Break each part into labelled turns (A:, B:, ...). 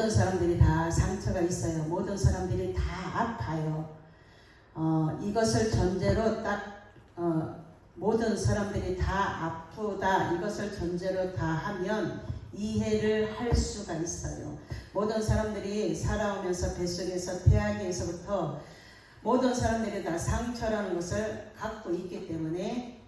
A: 모든 사람들이 다 상처가 있어요. 모든 사람들이 다 아파요. 이것을 전제로 모든 사람들이 다 아프다 이것을 전제로 다 하면 이해를 할 수가 있어요. 모든 사람들이 살아오면서 뱃속에서 태아기에서부터 모든 사람들이 다 상처라는 것을 갖고 있기 때문에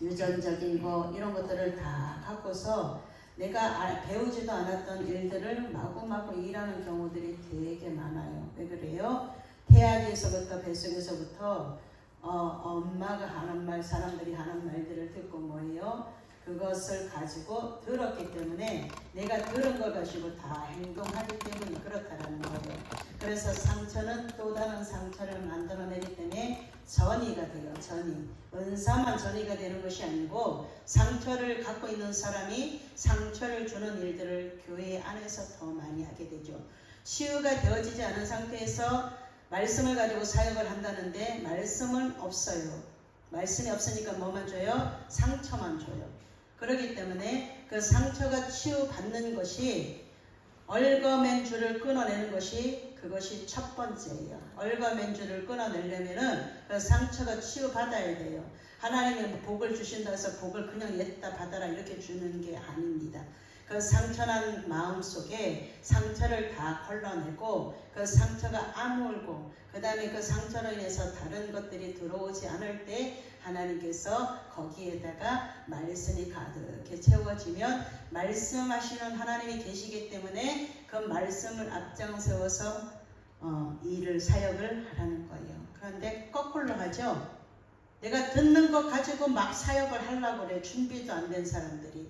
A: 유전적인 거 이런 것들을 다 갖고서 내가 배우지도 않았던 일들을 마구마구 일하는 경우들이 되게 많아요. 왜 그래요? 태아기에서부터 뱃속에서부터 엄마가 하는 말, 사람들이 하는 말들을 듣고 뭐예요? 그것을 가지고 들었기 때문에 내가 들은 걸 가지고 다 행동하기 때문에 그렇다라는 거예요. 그래서 상처는 또 다른 상처를 만들어내기 때문에 전이가 돼요. 전이. 은사만 전이가 되는 것이 아니고 상처를 갖고 있는 사람이 상처를 주는 일들을 교회 안에서 더 많이 하게 되죠. 치유가 되어지지 않은 상태에서 말씀을 가지고 사역을 한다는데 말씀은 없어요. 말씀이 없으니까 뭐만 줘요? 상처만 줘요. 그렇기 때문에 그 상처가 치유받는 것이 얽어맨 줄을 끊어내는 것이 그것이 첫 번째예요. 얽어맨 줄을 끊어내려면은 그 상처가 치유받아야 돼요. 하나님이 복을 주신다 해서 복을 그냥 냈다 받아라 이렇게 주는 게 아닙니다. 그 상처난 마음 속에 상처를 다 걸러내고 그 상처가 아물고 그 다음에 그 상처로 인해서 다른 것들이 들어오지 않을 때 하나님께서 거기에다가 말씀이 가득히 채워지면 말씀하시는 하나님이 계시기 때문에 그 말씀을 앞장세워서 일을 사역을 하라는 거예요. 그런데 거꾸로 하죠. 내가 듣는 것 가지고 막 사역을 하려고 그래. 준비도 안 된 사람들이.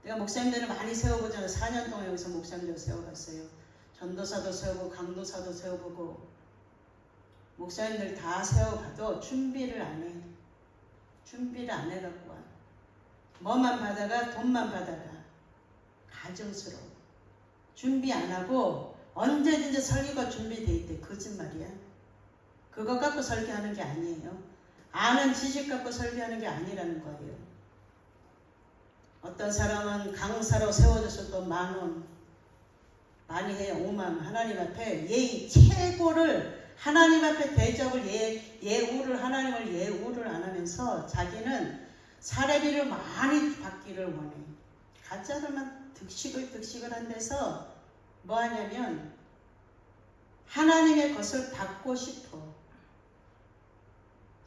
A: 내가 목사님들을 많이 세워보잖아요. 4년 동안 여기서 목사님들 세워봤어요. 전도사도 세우고 강도사도 세워보고 목사님들 다 세워봐도 준비를 안 해. 준비를 안 해갖고 와. 뭐만 받아가 돈만 받아가 가증스러워. 준비 안 하고 언제든지 설교가 준비돼 있대. 거짓말이야. 그거 갖고 설교하는 게 아니에요. 아는 지식 갖고 설교하는 게 아니라는 거예요. 어떤 사람은 강사로 세워져서도 10,000원 많이 해요. 50,000원. 하나님 앞에 예의 최고를 하나님 앞에 대접을 예우를 하나님을 예우를 안 하면서 자기는 사례비를 많이 받기를 원해. 가짜들만 득식을 한 데서 뭐 하냐면 하나님의 것을 받고 싶어.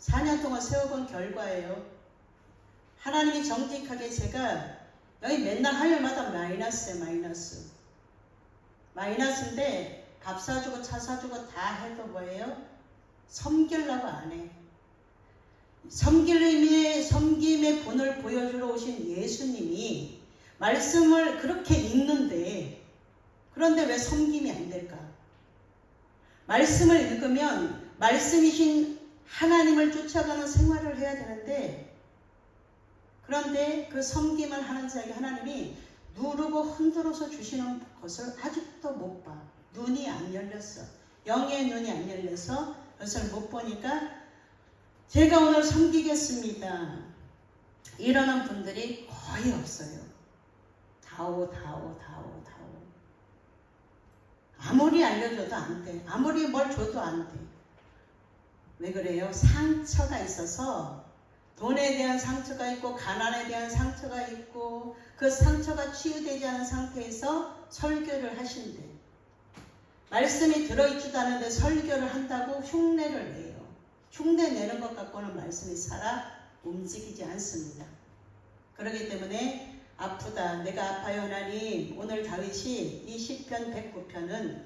A: 4년 동안 세워본 결과예요. 하나님이 정직하게 제가 여기 맨날 화요일마다 마이너스인데 밥 사주고 차 사주고 다 해도 뭐예요? 섬기려고 안 해. 섬김의 본을 보여주러 오신 예수님이 말씀을 그렇게 읽는데 그런데 왜 섬김이 안 될까? 말씀을 읽으면 말씀이신 하나님을 쫓아가는 생활을 해야 되는데 그런데 그 섬김을 하는 자에게 하나님이 누르고 흔들어서 주시는 것을 아직도 못 봐. 눈이 안 열렸어. 영의 눈이 안 열려서 그것을 못 보니까 제가 오늘 섬기겠습니다. 이러는 분들이 거의 없어요. 다오. 아무리 알려줘도 안 돼. 아무리 뭘 줘도 안 돼. 왜 그래요? 상처가 있어서 돈에 대한 상처가 있고 가난에 대한 상처가 있고 그 상처가 치유되지 않은 상태에서 설교를 하신대. 말씀이 들어있지도 않은데 설교를 한다고 흉내를 내요. 흉내 내는 것 갖고는 말씀이 살아 움직이지 않습니다. 그렇기 때문에 아프다. 내가 아파요 하나님. 오늘 다윗이 이 시편 109편은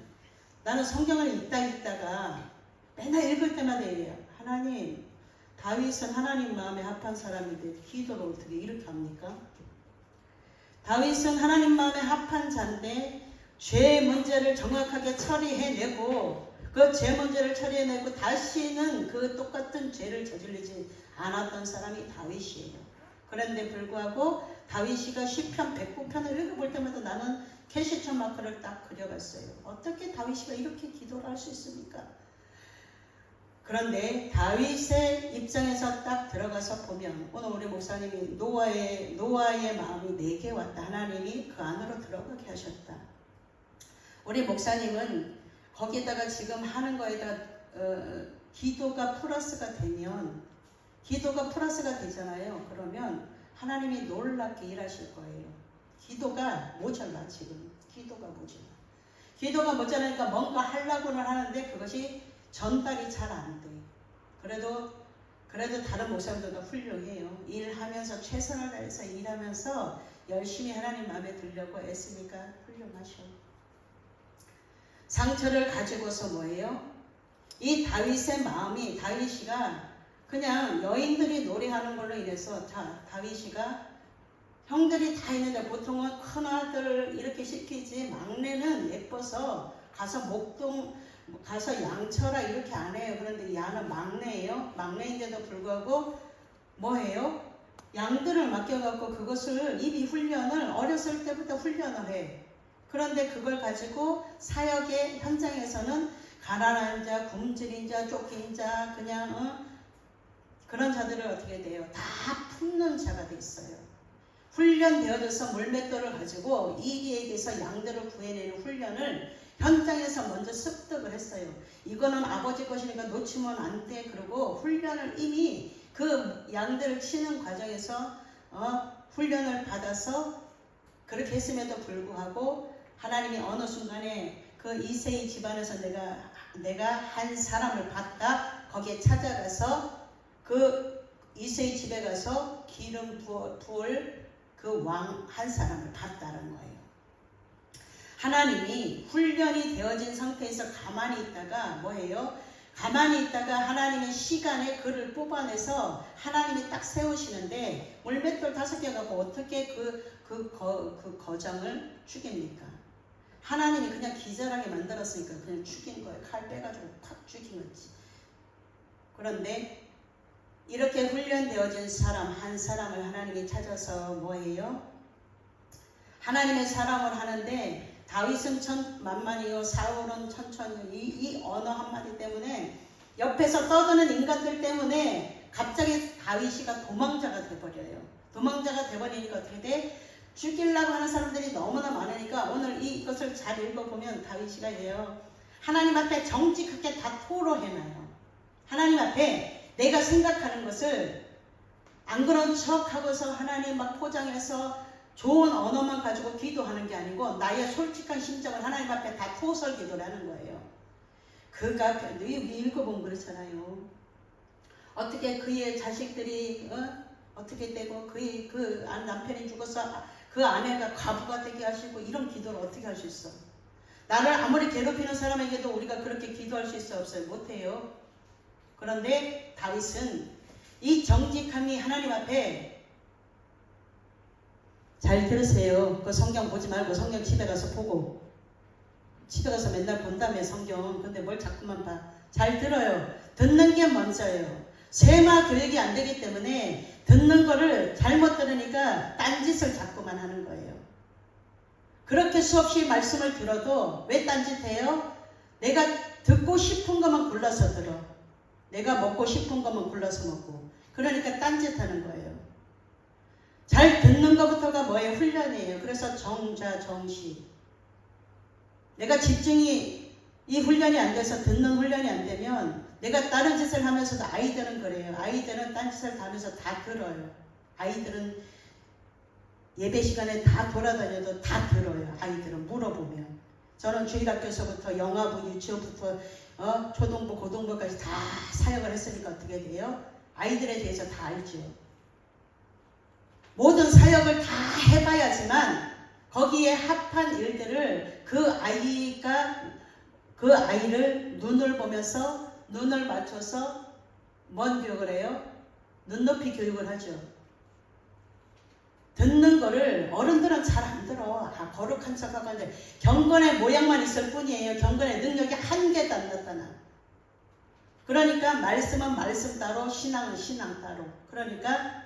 A: 나는 성경을 읽다가 맨날 읽을 때마다 이래요. 하나님, 다윗은 하나님 마음에 합한 사람인데 기도를 어떻게 이렇게 합니까? 다윗은 하나님 마음에 합한 자인데 죄 문제를 정확하게 처리해내고 그 죄 문제를 처리해내고 다시는 그 똑같은 죄를 저지르지 않았던 사람이 다윗이에요. 그런데 불구하고 다윗이가 시편 109편을 읽어볼 때마다 나는 캐시처 마크를 딱 그려봤어요. 어떻게 다윗이가 이렇게 기도를 할 수 있습니까? 그런데 다윗의 입장에서 딱 들어가서 보면 오늘 우리 목사님이 노아의 마음이 내게 왔다. 하나님이 그 안으로 들어가게 하셨다. 우리 목사님은 거기에다가 지금 하는 거에다 기도가 플러스가 되잖아요. 그러면 하나님이 놀랍게 일하실 거예요. 기도가 모자라. 지금 기도가 모자라니까 뭔가 하려고는 하는데 그것이 전달이 잘 안 돼. 그래도 다른 목사님들도 훌륭해요. 일하면서 최선을 다해서 일하면서 열심히 하나님 마음에 들려고 애쓰니까 훌륭하셔. 상처를 가지고서 뭐예요? 이 다윗의 마음이, 다윗이가 그냥 여인들이 노래하는 걸로 인해서 다윗이가 형들이 다 있는데 보통은 큰아들 이렇게 시키지 막내는 예뻐서 가서 양쳐라 이렇게 안 해요. 그런데 야는 막내예요. 막내인데도 불구하고 뭐해요? 양들을 맡겨갖고 그것을 이미 훈련을 어렸을 때부터 훈련을 해. 그런데 그걸 가지고 사역의 현장에서는 가난한 자, 굶주린 자, 쫓긴 자, 그냥 그런 자들을 어떻게 돼요? 다 품는 자가 돼 있어요. 훈련되어져서 물맷돌을 가지고 이리에게서 양들을 구해내는 훈련을 현장에서 먼저 습득을 했어요. 이거는 아버지 것이니까 놓치면 안 돼. 그러고 훈련을 이미 그 양들을 치는 과정에서 훈련을 받아서 그렇게 했음에도 불구하고 하나님이 어느 순간에 그 이세이 집안에서 내가 한 사람을 봤다. 거기에 찾아가서 그 이세이 집에 가서 기름 부을 그 왕 한 사람을 봤다는 거예요. 하나님이 훈련이 되어진 상태에서 가만히 있다가 뭐예요? 가만히 있다가 하나님의 시간에 그를 뽑아내서 하나님이 딱 세우시는데 물맷돌 5개 갖고 어떻게 그 거장을 죽입니까? 하나님이 그냥 기절하게 만들었으니까 그냥 죽인 거예요. 칼 빼가지고 팍 죽인 거지. 그런데 이렇게 훈련되어진 사람 한 사람을 하나님이 찾아서 뭐예요? 하나님의 사랑을 하는데 다윗은 만만이요 사울은 천천히 이 언어 한마디 때문에 옆에서 떠드는 인간들 때문에 갑자기 다윗이가 도망자가 돼버려요. 도망자가 돼버리니까 어떻게 돼? 죽이려고 하는 사람들이 너무나 많으니까 오늘 이것을 잘 읽어보면 다윗이가 이래요. 하나님 앞에 정직하게 다 토로해놔요. 하나님 앞에 내가 생각하는 것을 안 그런 척하고서 하나님 막 포장해서 좋은 언어만 가지고 기도하는 게 아니고 나의 솔직한 심정을 하나님 앞에 다 토설 기도를 하는 거예요. 그가 읽어보면 그렇잖아요. 어떻게 그의 자식들이 어떻게 되고 그 남편이 죽어서 그 아내가 과부가 되게 하시고 이런 기도를 어떻게 할 수 있어? 나를 아무리 괴롭히는 사람에게도 우리가 그렇게 기도할 수 있어 없어요? 못해요. 그런데 다윗은 이 정직함이 하나님 앞에 잘 들으세요. 그 성경 보지 말고 성경 집에 가서 보고 집에 가서 맨날 본다며 성경. 근데 뭘 자꾸만 봐. 잘 들어요. 듣는 게 먼저예요. 쇠마 교육이 안 되기 때문에 듣는 거를 잘못 들으니까 딴짓을 자꾸만 하는 거예요. 그렇게 수없이 말씀을 들어도 왜 딴짓해요? 내가 듣고 싶은 것만 골라서 들어. 내가 먹고 싶은 것만 골라서 먹고. 그러니까 딴짓하는 거예요. 잘 듣는 것부터가 뭐예요? 훈련이에요. 그래서 정자정시. 내가 집중이 이 훈련이 안 돼서 듣는 훈련이 안 되면 내가 다른 짓을 하면서도 아이들은 그래요. 아이들은 딴짓을 하면서 다 들어요. 아이들은 예배 시간에 다 돌아다녀도 다 들어요. 아이들은 물어보면. 저는 주일학교에서부터 영화부, 유치원부터 초등부, 고등부까지 다 사역을 했으니까 어떻게 돼요? 아이들에 대해서 다 알죠. 모든 사역을 다 해봐야지만 거기에 합한 일들을 그 아이를 눈을 보면서 눈을 맞춰서 뭔 교육을 해요? 눈높이 교육을 하죠. 듣는 거를 어른들은 잘 안 들어. 거룩한 척하고 하는데 경건의 모양만 있을 뿐이에요. 경건의 능력이 한 개도 안 나타나. 그러니까 말씀은 말씀 따로, 신앙은 신앙 따로. 그러니까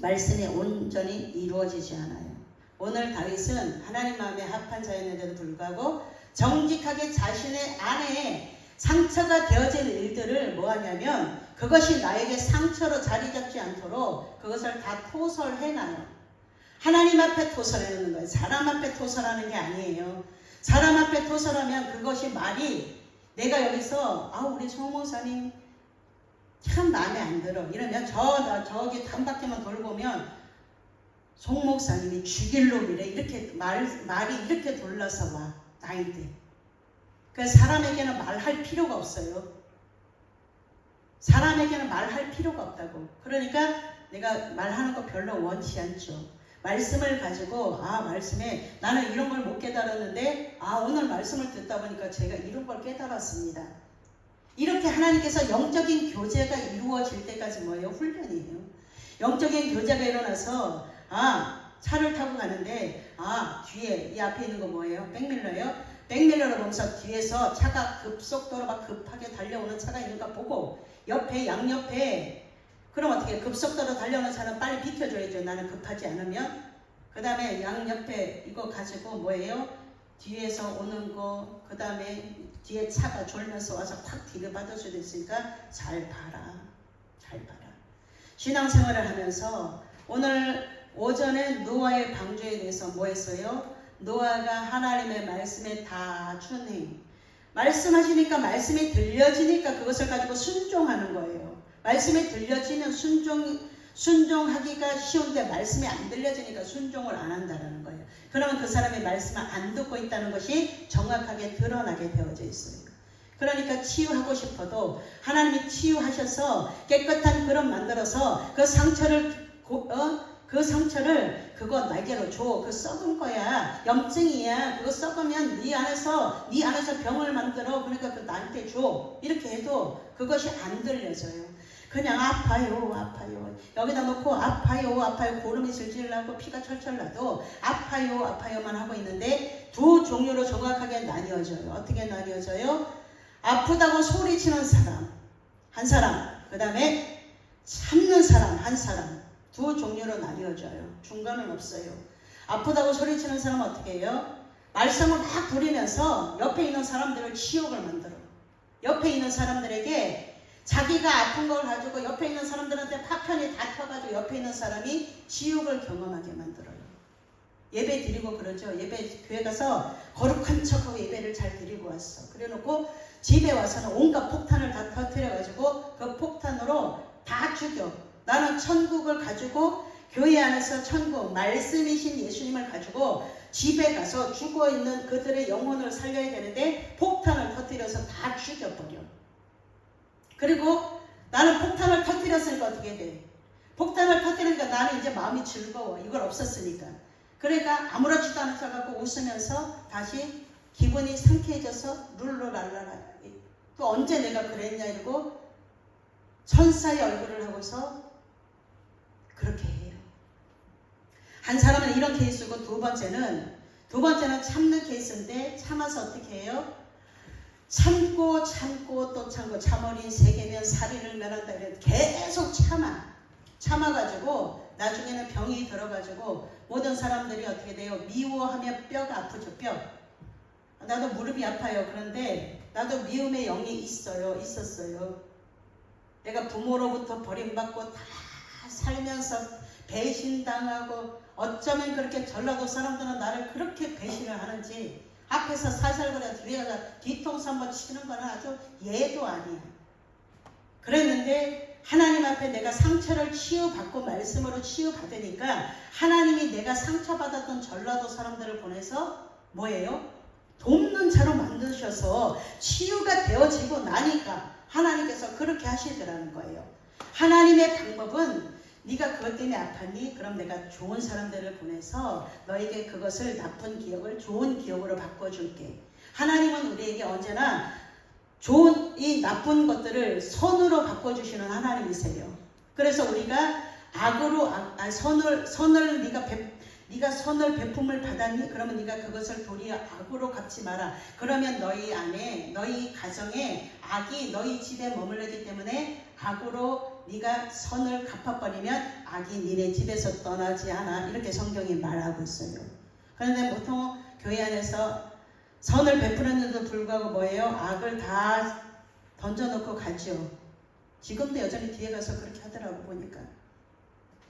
A: 말씀이 온전히 이루어지지 않아요. 오늘 다윗은 하나님 마음에 합한 자였는데도 불구하고 정직하게 자신의 안에 상처가 되어질 일들을 뭐하냐면 그것이 나에게 상처로 자리 잡지 않도록 그것을 다 토설해놔요. 하나님 앞에 토설하는 거예요. 사람 앞에 토설하는 게 아니에요. 사람 앞에 토설하면 그것이 말이 내가 여기서 우리 송 목사님 참 마음에 안 들어 이러면 저기 단바퀴만 돌보면 송 목사님이 죽일 놈이래 이렇게 말이 이렇게 돌려서 와 나인데 그래서 사람에게는 말할 필요가 없어요. 사람에게는 말할 필요가 없다고. 그러니까 내가 말하는 거 별로 원치 않죠. 말씀을 가지고 말씀에 나는 이런 걸 못 깨달았는데 오늘 말씀을 듣다 보니까 제가 이런 걸 깨달았습니다. 이렇게 하나님께서 영적인 교제가 이루어질 때까지 뭐예요? 훈련이에요. 영적인 교제가 일어나서 차를 타고 가는데 뒤에 이 앞에 있는 거 뭐예요? 백밀러예요? 백밀러를 보면서 뒤에서 차가 급속도로 막 급하게 달려오는 차가 있는가 보고 옆에 양옆에 그럼 어떻게 급속도로 달려오는 차는 빨리 비켜줘야죠. 나는 급하지 않으면. 그 다음에 양옆에 이거 가지고 뭐예요? 뒤에서 오는 거, 그 다음에 뒤에 차가 졸면서 와서 팍 뒤를 받을 수도 있으니까 잘 봐라. 잘 봐라. 신앙생활을 하면서 오늘 오전에 노아의 방주에 대해서 뭐 했어요? 노아가 하나님의 말씀에 다 준행. 말씀하시니까 말씀이 들려지니까 그것을 가지고 순종하는 거예요. 말씀이 들려지면 순종하기가 쉬운데 말씀이 안 들려지니까 순종을 안 한다는 거예요. 그러면 그 사람이 말씀을 안 듣고 있다는 것이 정확하게 드러나게 되어져 있어요. 그러니까 치유하고 싶어도 하나님이 치유하셔서 깨끗한 그릇 만들어서 그 상처를 그거 날개로 줘. 그 썩은 거야. 염증이야. 그거 썩으면 네 안에서 병을 만들어. 그러니까 그 나한테 줘. 이렇게 해도 그것이 안 들려져요. 그냥 아파요. 여기다 놓고 아파요. 고름이 질질 나고 피가 철철 나도 아파요만 하고 있는데 두 종류로 정확하게 나뉘어져요. 어떻게 나뉘어져요? 아프다고 소리치는 사람 한 사람, 그 다음에 참는 사람 한 사람. 두 종류로 나뉘어져요. 중간은 없어요. 아프다고 소리치는 사람은 어떻게 해요? 말썽을 막 부리면서 옆에 있는 사람들을 치욕을 만들어. 옆에 있는 사람들에게 자기가 아픈 걸 가지고 옆에 있는 사람들한테 파편이 다 펴가지고 옆에 있는 사람이 지옥을 경험하게 만들어요. 예배 드리고 그러죠. 예배 교회 가서 거룩한 척하고 예배를 잘 드리고 왔어. 그래놓고 집에 와서는 온갖 폭탄을 다 터뜨려가지고 그 폭탄으로 다 죽여. 나는 천국을 가지고 교회 안에서 천국, 말씀이신 예수님을 가지고 집에 가서 죽어있는 그들의 영혼을 살려야 되는데 폭탄을 터뜨려서 다 죽여버려. 그리고 나는 폭탄을 터뜨렸으니까 어떻게 돼? 폭탄을 터뜨리니까 나는 이제 마음이 즐거워. 이걸 없었으니까. 그러니까 아무렇지도 않은 척 하고 웃으면서 다시 기분이 상쾌해져서 룰루랄라라. 또 언제 내가 그랬냐 이러고 천사의 얼굴을 하고서 그렇게 해요. 한 사람은 이런 케이스고 두 번째는 참는 케이스인데 참아서 어떻게 해요? 참고 또 참고 참어린 세계면 살인을 면한다. 계속 참아가지고 나중에는 병이 들어가지고 모든 사람들이 어떻게 돼요? 미워하면 뼈가 아프죠. 뼈. 나도 무릎이 아파요. 그런데 나도 미움의 영이 있었어요. 내가 부모로부터 버림받고 다 살면서 배신당하고 어쩌면 그렇게 전라도 사람들은 나를 그렇게 배신을 하는지 앞에서 살살거려 뒤에 가서 뒤통수 한번 치는 건 아주 예도 아니야. 그랬는데 하나님 앞에 내가 상처를 치유받고 말씀으로 치유받으니까 하나님이 내가 상처받았던 전라도 사람들을 보내서 뭐예요? 돕는 자로 만드셔서 치유가 되어지고 나니까 하나님께서 그렇게 하시더라는 거예요. 하나님의 방법은 네가 그것 때문에 아팠니? 그럼 내가 좋은 사람들을 보내서 너에게 그것을 나쁜 기억을 좋은 기억으로 바꿔줄게. 하나님은 우리에게 언제나 좋은 이 나쁜 것들을 선으로 바꿔주시는 하나님이세요. 그래서 우리가 악으로 네가 선을 베품을 받았니? 그러면 네가 그것을 도리어 악으로 갚지 마라. 그러면 너희 안에 너희 가정에 악이 너희 집에 머물르기 때문에 악으로 네가 선을 갚아버리면 악이 니네 집에서 떠나지 않아. 이렇게 성경이 말하고 있어요. 그런데 보통 교회 안에서 선을 베풀었는데도 불구하고 뭐예요? 악을 다 던져놓고 가죠. 지금도 여전히 뒤에 가서 그렇게 하더라고 보니까.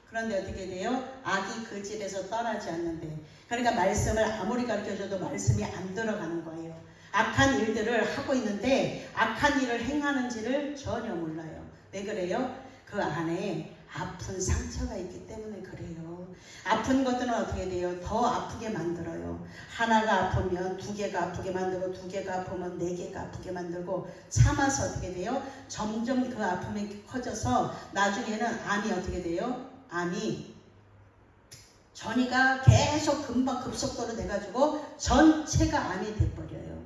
A: 그런데 어떻게 돼요? 악이 그 집에서 떠나지 않는데. 그러니까 말씀을 아무리 가르쳐줘도 말씀이 안 들어가는 거예요. 악한 일들을 하고 있는데 악한 일을 행하는지를 전혀 몰라요. 왜 그래요? 그 안에 아픈 상처가 있기 때문에 그래요. 아픈 것들은 어떻게 돼요? 더 아프게 만들어요. 하나가 아프면 두 개가 아프게 만들고, 두 개가 아프면 네 개가 아프게 만들고, 참아서 어떻게 돼요? 점점 그 아픔이 커져서 나중에는 암이 어떻게 돼요? 암이 전이가 계속 금방 급속도로 돼가지고 전체가 암이 돼버려요.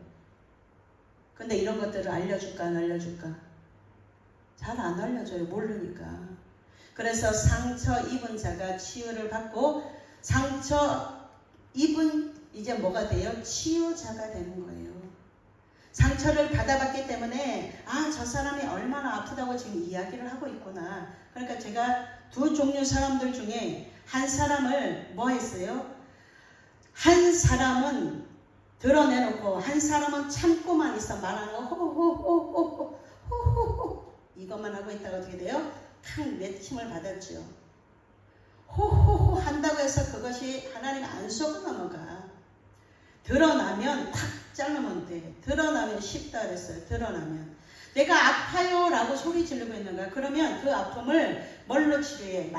A: 근데 이런 것들을 알려줄까 안 알려줄까? 잘 안 알려줘요. 모르니까. 그래서 상처 입은 자가 치유를 받고, 상처 입은 이제 뭐가 돼요? 치유자가 되는 거예요. 상처를 받아봤기 때문에 저 사람이 얼마나 아프다고 지금 이야기를 하고 있구나. 그러니까 제가 두 종류 사람들 중에 한 사람을 뭐 했어요? 한 사람은 드러내놓고 한 사람은 참고만 있어. 말하는 거 호호호호호호호호 이것만 하고 있다가 어떻게 돼요? 큰 외침을 받았죠. 호호호 한다고 해서 그것이 하나님 안 속아 넘어가. 드러나면 탁 자르면 돼. 드러나면 쉽다 그랬어요. 드러나면. 내가 아파요 라고 소리 지르고 있는 거야. 그러면 그 아픔을 뭘로 치료해?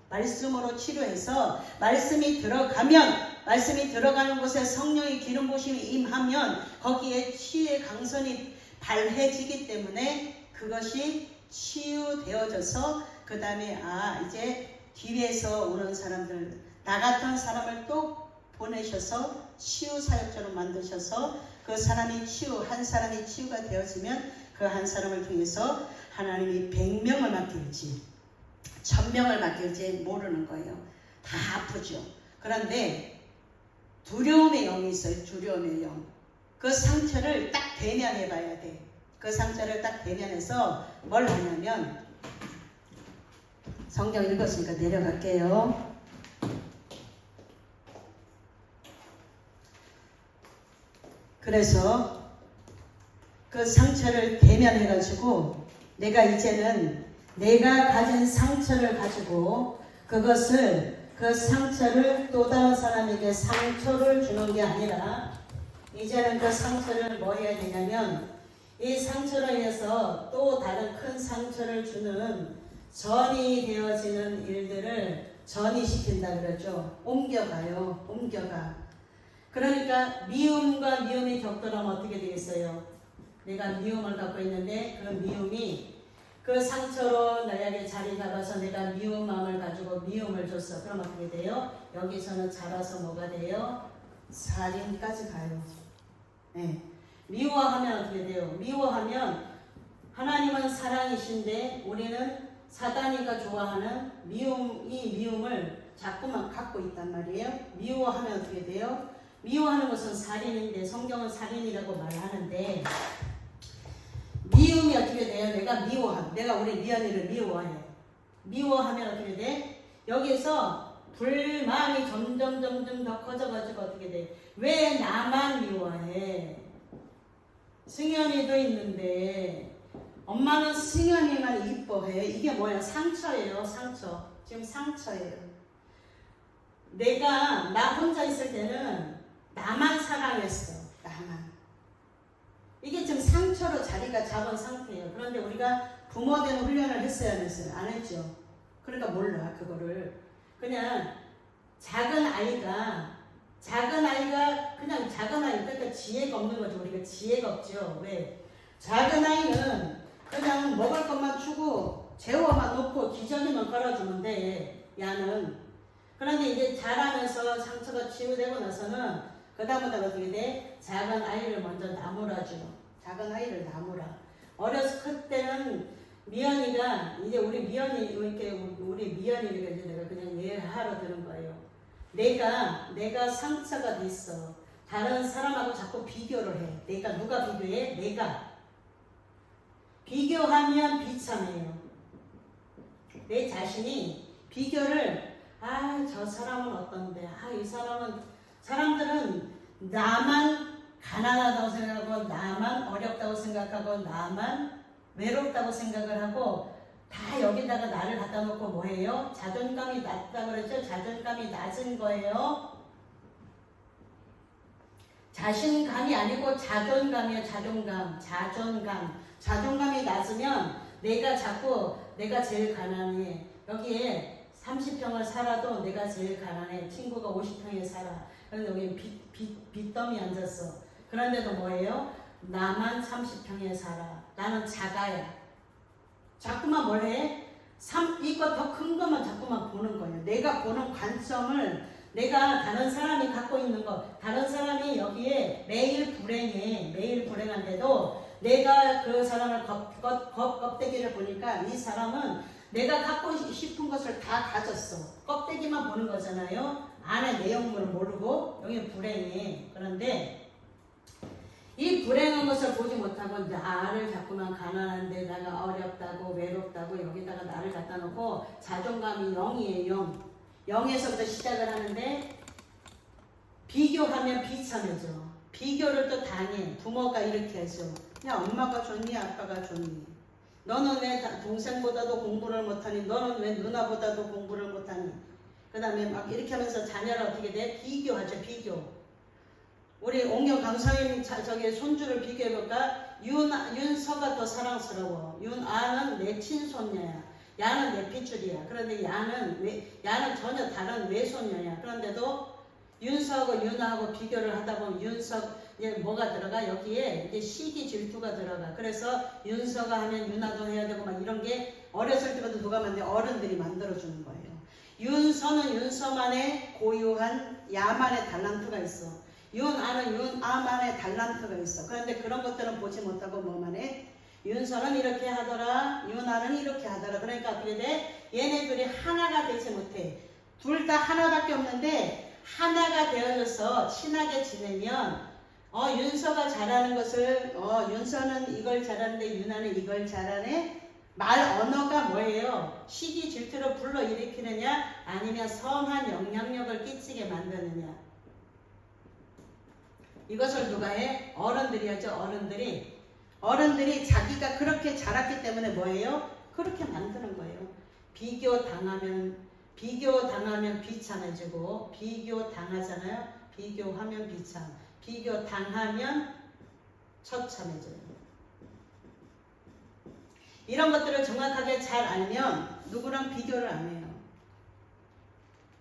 A: 말씀으로 치료해서 말씀이 들어가는 곳에 성령의 기름 부심이 임하면 거기에 치유의 강선이 발해지기 때문에 그것이 치유되어져서 그 다음에 이제 뒤에서 오는 사람들, 나 같은 사람을 또 보내셔서 치유 사역자로 만드셔서 그 사람이 한 사람이 치유가 되어지면 그 한 사람을 통해서 하나님이 100명을 맡길지 1000명을 맡길지 모르는 거예요. 다 아프죠. 그런데 두려움의 영이 있어요. 두려움의 영. 그 상처를 딱 대면해 봐야 돼. 그 상처를 딱 대면해서 뭘 하냐면, 성경 읽었으니까 내려갈게요. 그래서 그 상처를 대면해가지고 내가 이제는 내가 가진 상처를 가지고 그 상처를 또 다른 사람에게 상처를 주는 게 아니라 이제는 그 상처를 뭐 해야 되냐면 이 상처로 인해서 또 다른 큰 상처를 주는 전이 되어지는 일들을 전이시킨다 그러죠. 옮겨가. 그러니까 미움과 미움이 격돌하면 어떻게 되겠어요? 내가 미움을 갖고 있는데 그 미움이 그 상처로 나에게 자리 잡아서 내가 미움 마음을 가지고 미움을 줬어. 그럼 어떻게 돼요? 여기서는 자라서 뭐가 돼요? 살인까지 가요. 네. 미워하면 어떻게 돼요? 미워하면 하나님은 사랑이신데 우리는 사단이가 좋아하는 미움을 자꾸만 갖고 있단 말이에요. 미워하면 어떻게 돼요? 미워하는 것은 살인인데 성경은 살인이라고 말하는데 미움이 어떻게 돼요? 내가 우리 미연이를 미워해. 미워하면 어떻게 돼? 여기서 불만이 점점 더 커져가지고 어떻게 돼? 왜 나만 미워해? 승현이도 있는데 엄마는 승현이만 이뻐해. 이게 뭐야? 상처예요. 상처. 지금 상처예요. 나 혼자 있을 때는 나만 사랑했어. 나만. 이게 지금 상처로 자리가 잡은 상태예요. 그런데 우리가 부모 되는 훈련을 했어야 했어요. 안 했죠. 그러니까 몰라 그거를. 그냥 작은 아이가 그냥 작은 아이 그러니까 지혜가 없는 거죠. 우리가 지혜가 없죠. 왜? 작은 아이는 그냥 먹을 것만 주고 재워만 놓고 기저귀만 깔아주는데 야는 그런데 이제 자라면서 상처가 치유되고 나서는 그 다음부터 어떻게 돼? 작은 아이를 먼저 나무라줘. 작은 아이를 나무라. 어렸을 그때는 미연이가 이제 우리 미연이니까 이제 내가 그냥 예하러 드는 거예요. 내가 상처가 됐어. 다른 사람하고 자꾸 비교를 해. 누가 비교해? 내가. 비교하면 비참해요. 내 자신이 비교를 저 사람은 어떤데? 이 사람들은 나만 가난하다고 생각하고 나만 어렵다고 생각하고 나만 외롭다고 생각을 하고 다 여기다가 나를 갖다 놓고 뭐해요? 자존감이 낮다 그랬죠? 자존감이 낮은 거예요. 자신감이 아니고 자존감이에요. 자존감이 낮으면 내가 자꾸 내가 제일 가난해. 여기에 30평을 살아도 내가 제일 가난해. 친구가 50평에 살아. 그런데 여기 빚더미 앉았어. 그런데도 뭐예요? 나만 30평에 살아. 나는 작아야. 자꾸만 뭘 해? 이거 더 큰 것만 자꾸만 보는 거예요. 내가 보는 관점을 내가 다른 사람이 갖고 있는 거, 다른 사람이 여기에 매일 불행한데도 내가 그 사람을 껍데기를 보니까 이 사람은 내가 갖고 싶은 것을 다 가졌어. 껍데기만 보는 거잖아요. 안에 내용물을 모르고 여기 불행해. 그런데 이 불행한 것을 보지 못하고 나를 자꾸만 가난한데 내가 어렵다고 외롭다고 여기다가 나를 갖다 놓고 자존감이 0이에요. 0에서부터 시작을 하는데 비교하면 비참해져. 비교를 또 당해. 부모가 이렇게 하죠. 야, 엄마가 좋니 아빠가 좋니? 너는 왜 동생보다도 공부를 못하니? 너는 왜 누나보다도 공부를 못하니? 그 다음에 막 이렇게 하면서 자녀를 어떻게 돼? 비교하죠. 비교. 우리 옹경 강사님 저기 손주를 비교해볼까? 윤서가 더 사랑스러워. 윤아는 내 친손녀야. 야는 내 핏줄이야. 그런데 야는 전혀 다른 외손녀야. 그런데도 윤서하고 윤아하고 비교를 하다 보면 이제 뭐가 들어가? 여기에 이제 시기 질투가 들어가. 그래서 윤서가 하면 윤아도 해야 되고 막 이런 게 어렸을 때부터 누가 만든 어른들이 만들어주는 거예요. 윤서는 윤서만의 고유한 야만의 달란트가 있어. 윤아는 윤아만의 달란트가 있어. 그런데 그런 것들은 보지 못하고 뭐만 해? 윤서는 이렇게 하더라. 윤아는 이렇게 하더라. 그러니까 어떻게 돼? 얘네들이 하나가 되지 못해. 둘 다 하나밖에 없는데 하나가 되어져서 친하게 지내면 윤서가 잘하는 것을 윤서는 이걸 잘하는데 윤아는 이걸 잘하네. 말 언어가 뭐예요? 시기 질투를 불러일으키느냐 아니면 선한 영향력을 끼치게 만드느냐. 이것을 누가 해? 어른들이 하죠. 어른들이 자기가 그렇게 자랐기 때문에 뭐예요? 그렇게 만드는 거예요. 비교당하면 비참해지고, 비교당하잖아요. 비교하면 비참, 비교당하면 처참해져요. 이런 것들을 정확하게 잘 알면 누구랑 비교를 안 해요.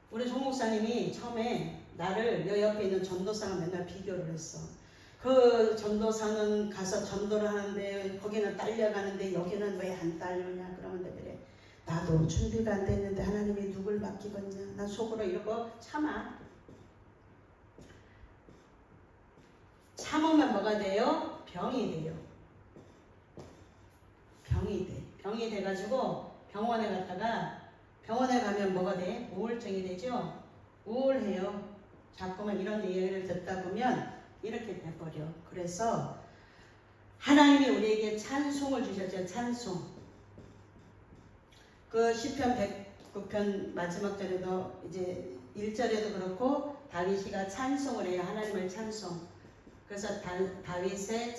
A: 우리 종 목사님이 처음에 나를 여 옆에 있는 전도사랑 맨날 비교를 했어. 그 전도사는 가서 전도를 하는데 거기는 딸려가는데 여기는 왜 안 딸려냐? 그러면 그래. 나도 준비가 안 됐는데 하나님이 누굴 맡기겠냐? 난 속으로 이러고 참아. 참으면 뭐가 돼요? 병이 돼요. 병이 돼가지고 병원에 가면 뭐가 돼? 우울증이 되죠? 우울해요. 자꾸만 이런 얘기를 듣다 보면 이렇게 돼버려. 그래서 하나님이 우리에게 찬송을 주셨죠. 찬송. 그 시편 109편 마지막 절에도 이제 1절에도 그렇고 다윗이가 찬송을 해요. 하나님을 찬송. 그래서 다윗의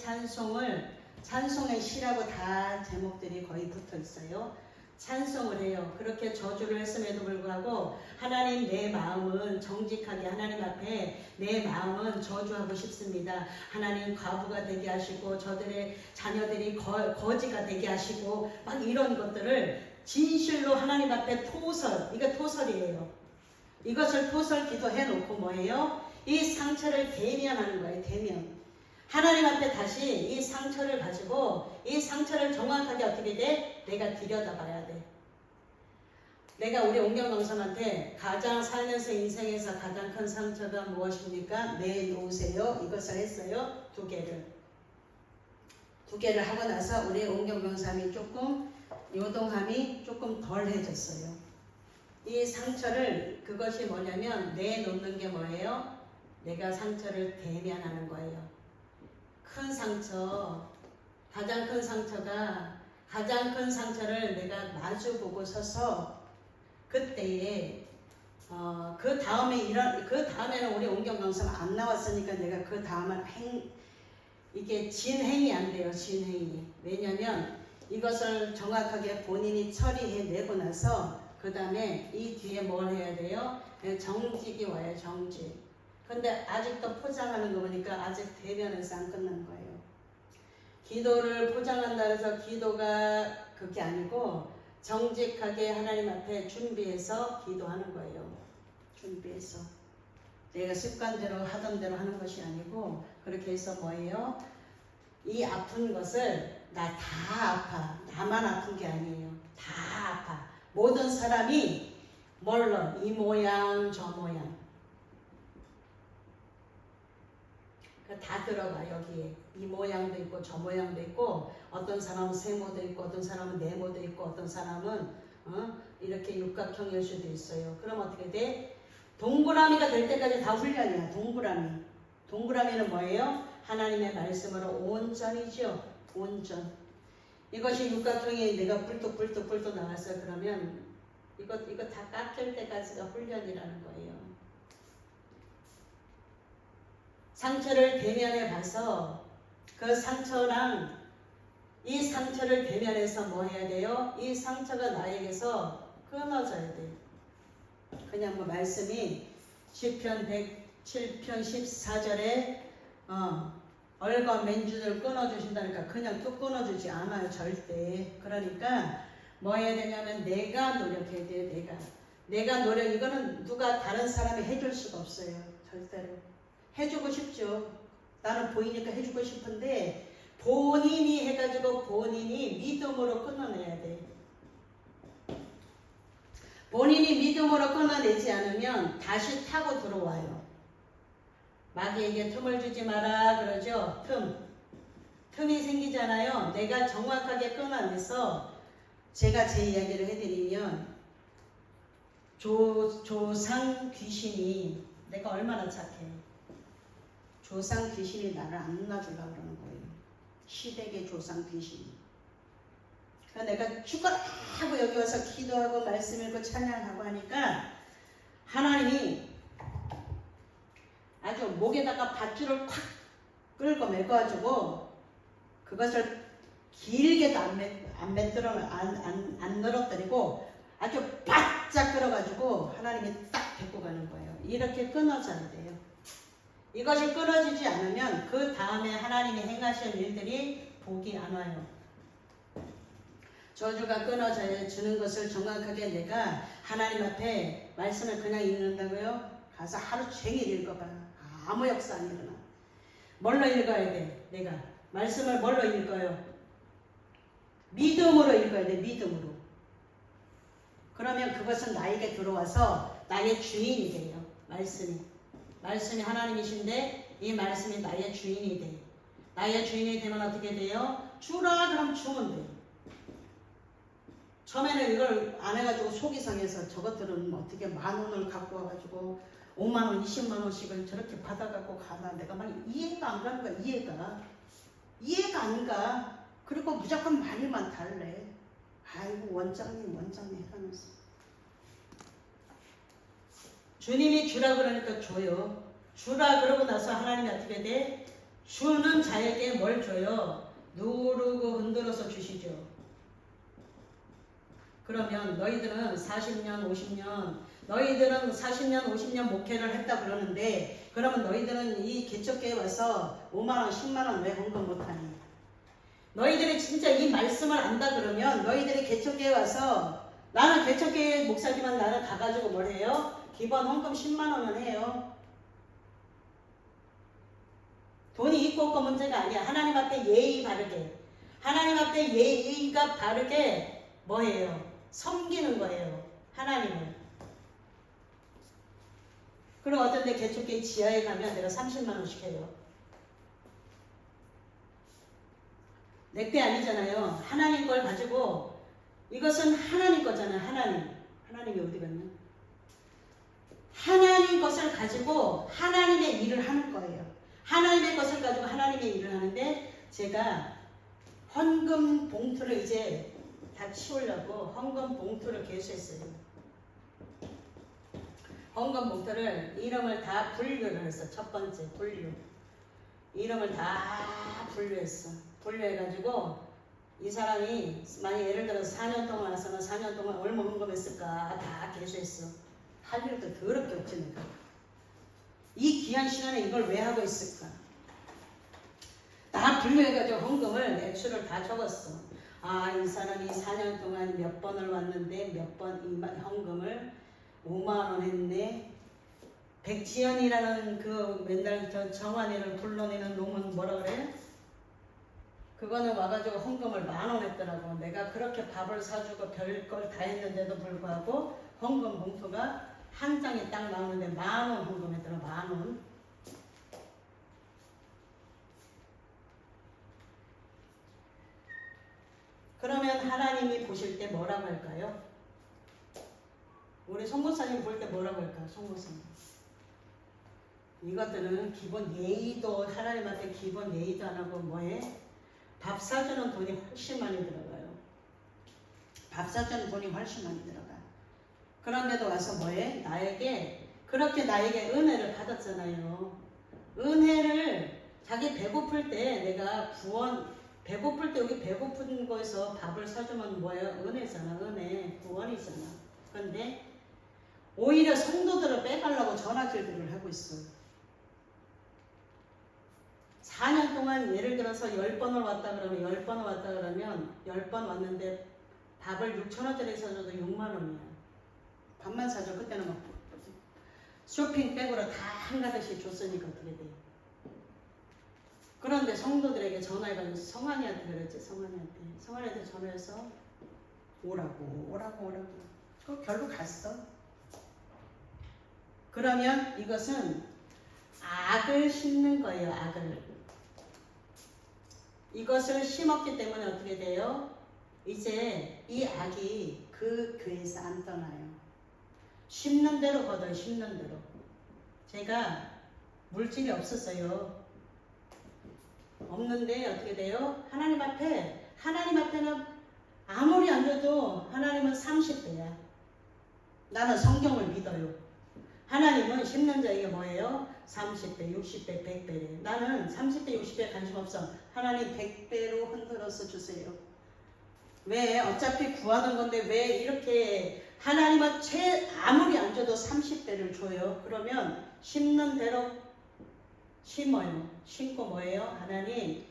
A: 찬송의 시라고 다 제목들이 거의 붙어 있어요. 찬송을 해요. 그렇게 저주를 했음에도 불구하고 하나님 내 마음은 정직하게 하나님 앞에 내 마음은 저주하고 싶습니다. 하나님 과부가 되게 하시고 저들의 자녀들이 거지가 되게 하시고 막 이런 것들을 진실로 하나님 앞에 이거 토설이에요. 이것을 토설 기도해 놓고 뭐예요? 이 상처를 대면하는 거예요. 대면. 하나님 앞에 다시 이 상처를 가지고 이 상처를 정확하게 어떻게 돼? 내가 들여다봐야 돼. 내가 우리 옹경강사한테 가장 살면서 인생에서 가장 큰 상처가 무엇입니까? 내놓으세요. 이것을 했어요. 2개를. 2개를 하고 나서 우리 옹경강사님이 조금 요동함이 조금 덜해졌어요. 이 상처를 그것이 뭐냐면 내놓는 게 뭐예요? 내가 상처를 대면하는 거예요. 큰 상처, 가장 큰 상처를 내가 마주보고 서서 그때에 그 다음에는 우리 옹경강사가 안 나왔으니까 내가 그 다음은 이게 진행이 안 돼요. 진행이. 왜냐면 이것을 정확하게 본인이 처리해내고 나서 그 다음에 이 뒤에 뭘 해야 돼요? 정직이 와요. 정직. 근데 아직도 포장하는 거 보니까 아직 대면에서 안 끝난 거예요. 기도를 포장한다 해서 기도가 그게 아니고 정직하게 하나님 앞에 준비해서 기도하는 거예요. 준비해서. 내가 습관대로 하던 대로 하는 것이 아니고 그렇게 해서 뭐예요? 이 아픈 것을 나 다 아파. 나만 아픈 게 아니에요. 다 아파. 모든 사람이 물론 이 모양 저 모양 다 들어가. 여기에 이 모양도 있고 저 모양도 있고 어떤 사람은 세모도 있고 어떤 사람은 네모도 있고 어떤 사람은 이렇게 육각형일 수도 있어요. 그럼 어떻게 돼? 동그라미가 될 때까지 다 훈련이야. 동그라미. 동그라미는 뭐예요? 하나님의 말씀으로 온전이죠. 온전. 이것이 육각형이 내가 뿔뚝 나왔어요. 그러면 이거 다 깎일 때까지가 훈련이라는 거예요. 상처를 대면해 봐서 그 상처랑 이 상처를 대면해서 뭐 해야 돼요? 이 상처가 나에게서 끊어져야 돼요. 그냥 뭐 말씀이 시편 107편 14절에 얼과 맨주를 끊어주신다니까 그냥 또 끊어주지 않아요. 절대. 그러니까 뭐 해야 되냐면 내가 노력해야 돼요. 내가 노력. 이거는 누가 다른 사람이 해줄 수가 없어요. 절대로. 해주고 싶죠. 나는 보이니까 해주고 싶은데 본인이 해가지고 본인이 믿음으로 끊어내야 돼. 본인이 믿음으로 끊어내지 않으면 다시 타고 들어와요. 마귀에게 틈을 주지 마라 그러죠. 틈이 생기잖아요. 내가 정확하게 끊어내서 제가 제 이야기를 해드리면 조상 귀신이 내가 얼마나 착해. 조상 귀신이 나를 안 놔주려고 그러는 거예요. 시댁의 조상 귀신이. 그러니까 내가 죽어라 하고 여기 와서 기도하고 말씀 읽고 찬양하고 하니까 하나님이 아주 목에다가 밧줄을 콱 끌고 매가지고 그것을 길게도 안 늘어뜨리고 아주 바짝 끌어가지고 하나님이 딱 데리고 가는 거예요. 이렇게 끊어져야 돼요. 이것이 끊어지지 않으면 그 다음에 하나님이 행하실 일들이 복이 안 와요. 저주가 끊어져야 주는 것을 정확하게 내가 하나님 앞에 말씀을 그냥 읽는다고요? 가서 하루 종일 읽어봐. 아무 역사 안 일어나. 뭘로 읽어야 돼? 내가 말씀을 뭘로 읽어요? 믿음으로 읽어야 돼. 믿음으로. 그러면 그것은 나에게 들어와서 나의 주인이 돼요. 말씀이 하나님이신데 이 말씀이 나의 주인이 돼. 나의 주인이 되면 어떻게 돼요? 주라 그럼 주면 돼. 처음에는 이걸 안 해가지고 속이 상해서 저것들은 어떻게 10,000원을 갖고 와가지고 50,000원, 200,000원씩을 저렇게 받아갖고 가나. 내가 막 이해가 안 가는 거야. 이해가 안 가. 그리고 무조건 말만 달래. 아이고 원장님 하면서. 주님이 주라 그러니까 줘요. 주라 그러고 나서 하나님이 어떻게 돼? 주는 자에게 뭘 줘요? 누르고 흔들어서 주시죠. 그러면 너희들은 40년, 50년, 너희들은 40년, 50년 목회를 했다 그러는데 그러면 너희들은 이 개척교회 와서 5만원, 10만원 왜 헌금 못하니? 너희들이 진짜 이 말씀을 안다 그러면 너희들이 개척교회 와서 나는 개척교회 목사지만 나는 가가지고 뭘 해요? 기본 헌금 10만원은 해요. 돈이 있고 없고 문제가 아니야. 하나님 앞에 예의 바르게. 하나님 앞에 예의가 바르게 뭐예요? 섬기는 거예요. 하나님을. 그럼 어떤 데 개척교회 지하에 가면 내가 30만원씩 해요. 내 게 아니잖아요. 하나님 걸 가지고 이것은 하나님 거잖아요. 하나님이 어디 갔나? 하나님 것을 가지고 하나님의 일을 하는 거예요. 하나님의 것을 가지고 하나님의 일을 하는데 제가 헌금 봉투를 이제 다 치우려고 헌금 봉투를 개수했어요. 헌금 봉투를 이름을 다 분류를 했어. 첫 번째 분류. 이름을 다 분류했어. 분류해가지고 이 사람이 만약 예를 들어서 4년 동안 와서는 4년 동안 얼마 헌금했을까 다 계수했어. 할 일도 더럽게 없지 내가. 이 귀한 시간에 이걸 왜 하고 있을까? 다 분류해가지고 헌금을 액수를 다 적었어. 아, 이 사람이 4년 동안 몇 번을 왔는데 몇 번 이 헌금을 5만 원 했네. 백지연이라는 그 맨날 저 정환이를 불러내는 놈은 뭐라 그래? 그거는 와가지고 헌금을 10,000원 했더라고. 내가 그렇게 밥을 사주고 별걸 다 했는데도 불구하고 헌금 봉투가 한 장이 딱 나오는데 10,000원 헌금했더라. 10,000원. 그러면 하나님이 보실 때 뭐라고 할까요? 우리 송목사님 볼 때 뭐라고 할까요? 송목사님. 이것들은 기본 예의도 하나님한테 기본 예의도 안 하고 뭐해? 밥 사주는 돈이 훨씬 많이 들어가요. 밥 사주는 돈이 훨씬 많이 들어가. 그런데도 와서 뭐해? 그렇게 나에게 은혜를 받았잖아요. 은혜를 자기 배고플 때 내가 배고플 때 여기 배고픈 거에서 밥을 사주면 뭐예요? 은혜잖아. 은혜. 구원이잖아. 그런데 오히려 성도들을 빼가려고 전화질들을 하고 있어요. 4년 동안 예를 들어서 10번을 왔다 그러면 10번 왔는데 밥을 6,000원짜리 사줘도 6만 원이야. 밥만 사줘. 그때는 막 쇼핑백으로 다 한가득씩 줬으니까 어떻게 돼. 그런데 성도들에게 전화해가지고 성환이한테 그랬지. 성환이한테 전화해서 오라고. 그 결국 갔어. 그러면 이것은 악을 심는 거예요. 악을. 이것을 심었기 때문에 어떻게 돼요? 이제 이 악이 그 교회에서 안 떠나요. 심는 대로 거둬요. 심는 대로. 제가 물질이 없었어요. 없는데 어떻게 돼요? 하나님 앞에는 아무리 안 줘도 하나님은 30배야. 나는 성경을 믿어요. 하나님은 심는 자에게 뭐예요? 30배, 60배, 100배래. 나는 30배, 60배 관심 없어. 하나님 100배로 흔들어서 주세요. 왜? 어차피 구하는 건데 왜 이렇게 하나님은 아무리 안 줘도 30배를 줘요. 그러면 심는 대로 심어요. 심고 뭐예요? 하나님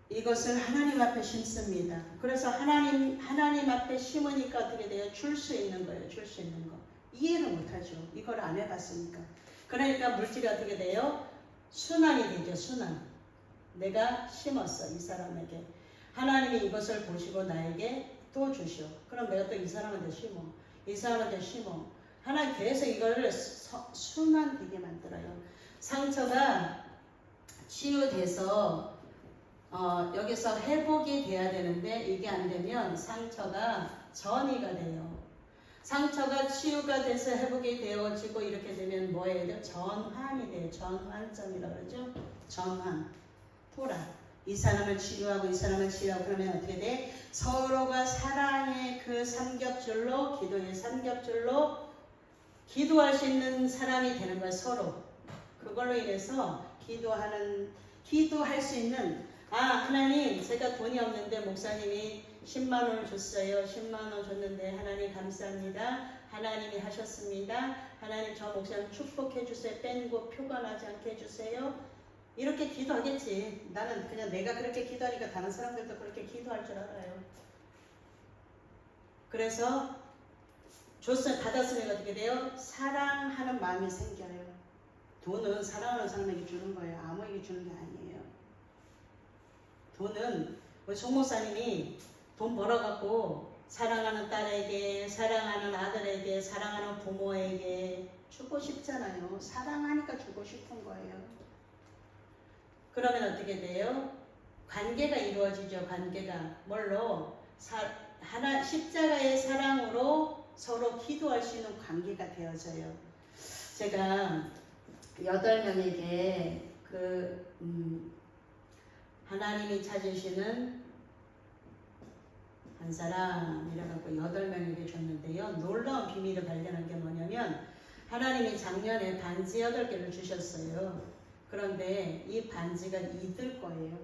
A: 이것을 하나님 앞에 심습니다. 그래서 하나님 앞에 심으니까 어떻게 돼요? 줄 수 있는 거예요. 줄 수 있는 거. 이해를 못하죠. 이걸 안 해봤으니까. 그러니까 물질이 어떻게 돼요? 순환이 되죠. 순환. 내가 심었어. 이 사람에게. 하나님이 이것을 보시고 나에게 또 주셔. 그럼 내가 또 이 사람한테 심어. 이 사람한테 심어. 하나님 계속 이걸 순환되게 만들어요. 상처가 치유돼서 여기서 회복이 돼야 되는데 이게 안 되면 상처가 전이가 돼요. 상처가 치유가 돼서 회복이 되어지고 이렇게 되면 뭐예요? 전환이 돼요. 전환점이라고 그러죠. 전환. 토라. 이 사람을 치유하고 이 사람을 치유하고 그러면 어떻게 돼? 서로가 사랑의 그 삼겹줄로 기도의 삼겹줄로 기도할 수 있는 사람이 되는 거예요. 서로. 그걸로 인해서 기도할 수 있는 하나님 제가 돈이 없는데 목사님이 10만 원을 줬어요. 10만 원 줬는데 하나님 감사합니다. 하나님이 하셨습니다. 하나님 저 목사님 축복해 주세요. 뺀고 표가 나지 않게 해주세요. 이렇게 기도하겠지. 나는 그냥 내가 그렇게 기도하니까 다른 사람들도 그렇게 기도할 줄 알아요. 그래서 받았으면 어떻게 돼요? 사랑하는 마음이 생겨요. 돈은 사랑하는 사람에게 주는 거예요. 아무에게 주는 게 아니에요. 돈은 우리 송목사님이 돈 벌어갖고 사랑하는 딸에게, 사랑하는 아들에게, 사랑하는 부모에게 주고 싶잖아요. 사랑하니까 주고 싶은 거예요. 그러면 어떻게 돼요? 관계가 이루어지죠. 관계가. 뭘로? 십자가의 사랑으로 서로 기도할 수 있는 관계가 되어져요. 제가 8명에게 하나님이 찾으시는 한 사람이라고 8명에게 줬는데요. 놀라운 비밀을 발견한 게 뭐냐면 하나님이 작년에 반지 8개를 주셨어요. 그런데 이 반지가 이들 거예요.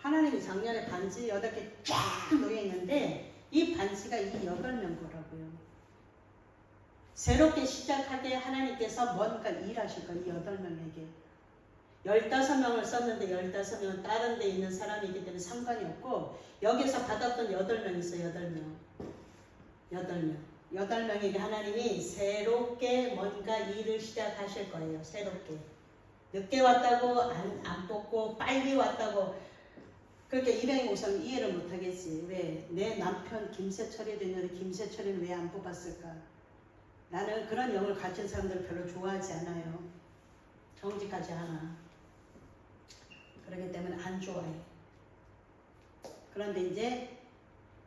A: 하나님이 작년에 반지 8개 쫙 놓여 있는데 이 반지가 이 8명 거라고요. 새롭게 시작하게 하나님께서 뭔가 일하실 거예요. 이 8명에게. 15명을 썼는데 15명은 다른 데 있는 사람이기 때문에 상관이 없고 여기서 받았던 8명 있어요. 8명. 8명에게 하나님이 새롭게 뭔가 일을 시작하실 거예요. 새롭게. 늦게 왔다고 안 뽑고 빨리 왔다고 그렇게 이병희 목사는 이해를 못하겠지. 왜? 내 남편 김세철이 됐는데 김세철이는 왜 안 뽑았을까? 나는 그런 영을 가진 사람들을 별로 좋아하지 않아요. 정직하지 않아. 그렇기 때문에 안 좋아해. 그런데 이제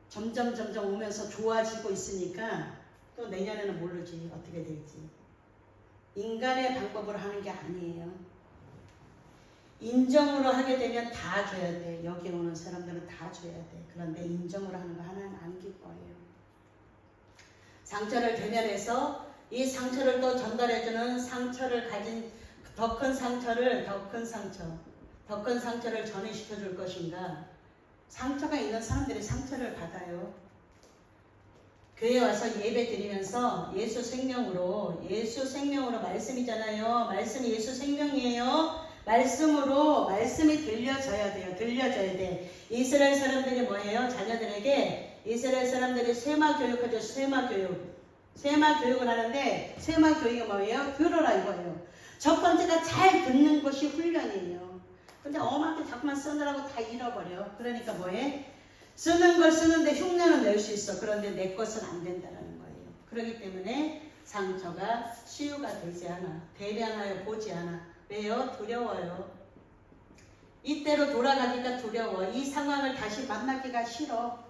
A: 점점 오면서 좋아지고 있으니까 또 내년에는 모르지 어떻게 될지. 인간의 방법으로 하는 게 아니에요. 인정으로 하게 되면 다 줘야 돼. 여기 오는 사람들은 다 줘야 돼. 그런데 인정으로 하는 거 하나는 안 기뻐해요. 상처를 대면해서 이 상처를 또 전달해주는 상처를 가진 더 큰 상처를 전해시켜 줄 것인가. 상처가 있는 사람들이 상처를 받아요. 교회 와서 예배 드리면서 예수 생명으로 말씀이잖아요. 말씀이 예수 생명이에요. 말씀이 들려져야 돼. 이스라엘 사람들이 뭐예요? 자녀들에게 이스라엘 사람들이 쇠마 교육하죠. 쇠마 교육을 하는데 쇠마 교육이 뭐예요? 들어라 이거예요. 첫 번째가 잘 듣는 것이 훈련이에요. 근데 엄하게 자꾸만 쓰느라고 다 잃어버려. 그러니까 뭐해? 쓰는 걸 쓰는데 흉내는 낼 수 있어. 그런데 내 것은 안 된다는 거예요. 그렇기 때문에 상처가 치유가 되지 않아. 대변하여 보지 않아. 왜요? 두려워요. 이때로 돌아가기가 두려워. 이 상황을 다시 만나기가 싫어.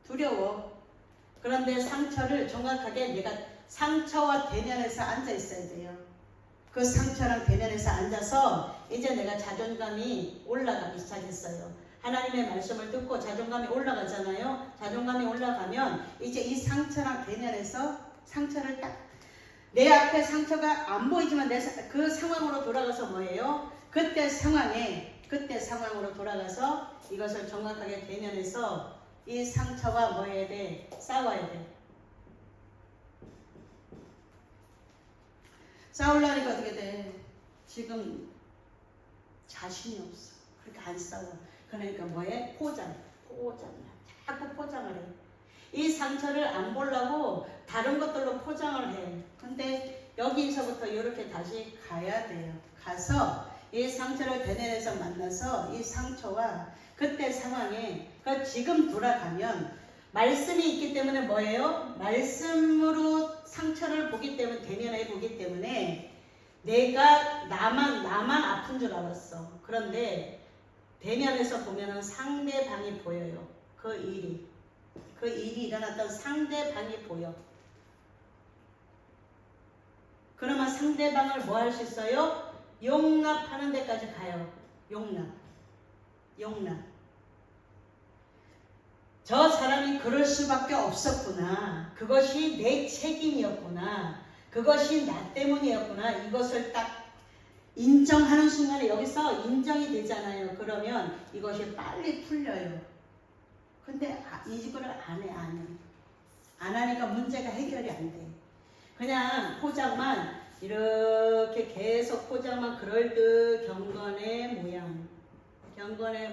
A: 두려워. 그런데 상처를 정확하게 내가 상처와 대면해서 앉아 있어야 돼요. 그 상처랑 대면해서 앉아서 이제 내가 자존감이 올라가기 시작했어요. 하나님의 말씀을 듣고 자존감이 올라가잖아요. 자존감이 올라가면 이제 이 상처랑 대면해서 상처를 딱 내 앞에 상처가 안 보이지만 그 상황으로 돌아가서 뭐예요? 그때 상황으로 돌아가서 이것을 정확하게 대면해서 이 상처와 뭐 해야 돼? 싸워야 돼. 싸우려니까 어떻게 돼? 지금 자신이 없어. 그러니까 안 싸워. 그러니까 뭐해? 포장이야. 자꾸 포장을 해. 이 상처를 안 보려고 다른 것들로 포장을 해. 근데 여기서부터 이렇게 다시 가야 돼요. 가서 이 상처를 대면해서 만나서 이 상처와 그때 상황에 지금 돌아가면 말씀이 있기 때문에 뭐예요? 말씀으로 상처를 보기 때문에 대면해 보기 때문에 내가 나만 아픈 줄 알았어. 그런데 대면에서 보면은 상대방이 보여요. 그 일이 일어났던 상대방이 보여. 그러면 상대방을 뭐 할 수 있어요? 용납하는 데까지 가요. 용납. 저 사람이 그럴 수밖에 없었구나. 그것이 내 책임이었구나. 그것이 나 때문이었구나. 이것을 딱 인정하는 순간에 여기서 인정이 되잖아요. 그러면 이것이 빨리 풀려요. 근데 이거를 안 해. 안 하니까 문제가 해결이 안 돼. 그냥 포장만 이렇게 계속 포장만 그럴듯 경건의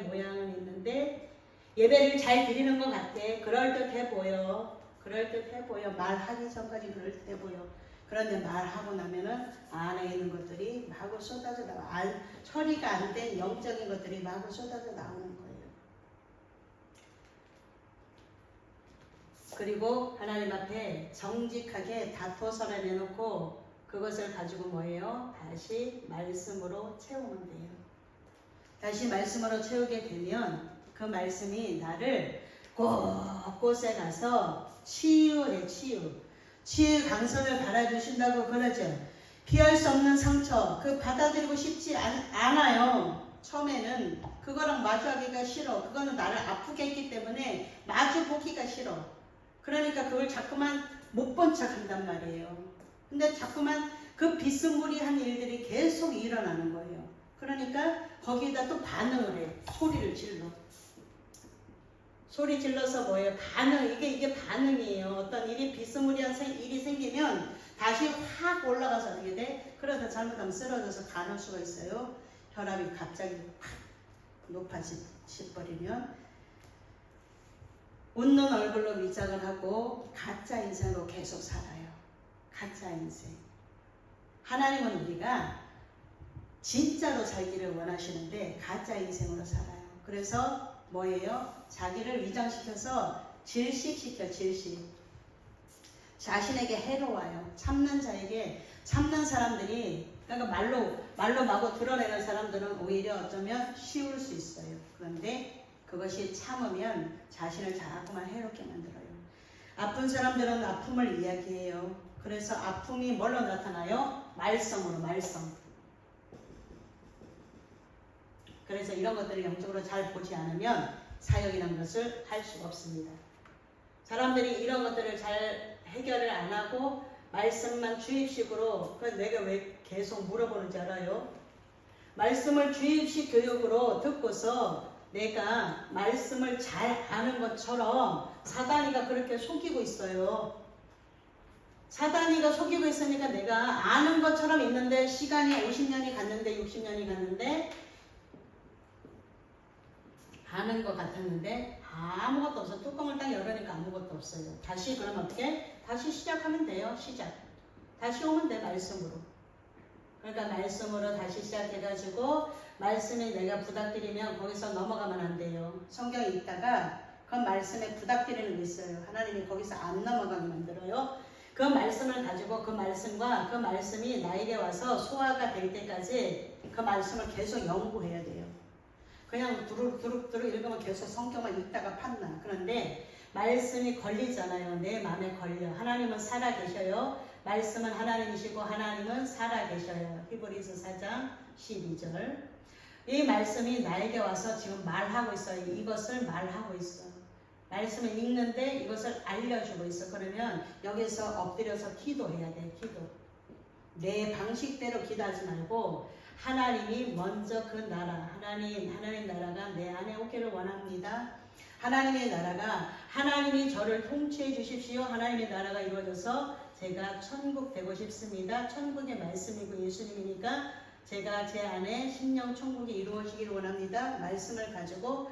A: 모양은 있는데 예배를 잘 드리는 것 같아. 그럴듯해 보여. 말하기 전까지 그럴듯해 보여. 그런데 말하고 나면은 안에 있는 것들이 마구 쏟아져 나와. 처리가 안 된 영적인 것들이 마구 쏟아져 나오는 거예요. 그리고 하나님 앞에 정직하게 다투어서 내놓고 그것을 가지고 뭐예요? 다시 말씀으로 채우면 돼요. 다시 말씀으로 채우게 되면 그 말씀이 나를 곳곳에 가서 치유해. 치유의 강선을 바라주신다고 그러죠. 피할 수 없는 상처, 받아들이고 싶지 않아요. 처음에는 그거랑 마주하기가 싫어. 그거는 나를 아프게 했기 때문에 마주 보기가 싫어. 그러니까 그걸 자꾸만 못 본 척 한단 말이에요. 근데 자꾸만 그 비스무리한 일들이 계속 일어나는 거예요. 그러니까 거기다 또 반응을 해. 소리를 질러. 소리 질러서 뭐예요? 반응. 이게 반응이에요. 어떤 일이 비스무리한 일이 생기면 다시 확 올라가서 어떻게 돼? 그러다 잘못하면 쓰러져서 가는 수가 있어요. 혈압이 갑자기 확 높아져버리면 웃는 얼굴로 위장을 하고 가짜 인생으로 계속 살아요. 가짜 인생. 하나님은 우리가 진짜로 살기를 원하시는데 가짜 인생으로 살아요. 그래서 뭐예요? 자기를 위장시켜서 질식시켜. 질식. 자신에게 해로워요. 참는 자에게, 참는 사람들이, 그러니까 말로 마구 드러내는 사람들은 오히려 어쩌면 쉬울 수 있어요. 그런데 그것이 참으면 자신을 자꾸만 해롭게 만들어요. 아픈 사람들은 아픔을 이야기해요. 그래서 아픔이 뭘로 나타나요? 말썽으로. 말썽. 그래서 이런 것들을 영적으로 잘 보지 않으면 사역이라는 것을 할 수가 없습니다. 사람들이 이런 것들을 잘 해결을 안 하고 말씀만 주입식으로, 그래서 내가 왜 계속 물어보는지 알아요? 말씀을 주입식 교육으로 듣고서 내가 말씀을 잘 아는 것처럼 사단이가 그렇게 속이고 있어요. 사단이가 속이고 있으니까 내가 아는 것처럼 있는데 시간이 50년이 갔는데 60년이 갔는데 아는 것 같았는데 아무것도 없어. 뚜껑을 딱 열으니까 아무것도 없어요. 다시 그러면 어떻게? 다시 시작하면 돼요. 시작. 다시 오면 돼. 말씀으로. 그러니까 말씀으로 다시 시작해가지고 말씀에 내가 부닥뜨리면 거기서 넘어가면 안 돼요. 성경에 있다가 그 말씀에 부닥뜨리는 게 있어요. 하나님이 거기서 안 넘어가게 만들어요. 그 말씀을 가지고 그 말씀과 그 말씀이 나에게 와서 소화가 될 때까지 그 말씀을 계속 연구해야 돼요. 그냥 두룩두룩 읽으면 계속 성경만 읽다가 판나. 그런데 말씀이 걸리잖아요. 내 마음에 걸려. 하나님은 살아계셔요. 말씀은 하나님이시고 하나님은 살아계셔요. 히브리서 4장 12절. 이 말씀이 나에게 와서 지금 말하고 있어요. 이것을 말하고 있어. 말씀을 읽는데 이것을 알려주고 있어. 그러면 여기서 엎드려서 기도해야 돼. 기도. 내 방식대로 기도하지 말고 하나님이 먼저 그 나라, 하나님 나라가 내 안에 오기를 원합니다. 하나님의 나라가, 하나님이 저를 통치해 주십시오. 하나님의 나라가 이루어져서 제가 천국 되고 싶습니다. 천국의 말씀이고 예수님이니까 제가 제 안에 심령 천국이 이루어지기를 원합니다. 말씀을 가지고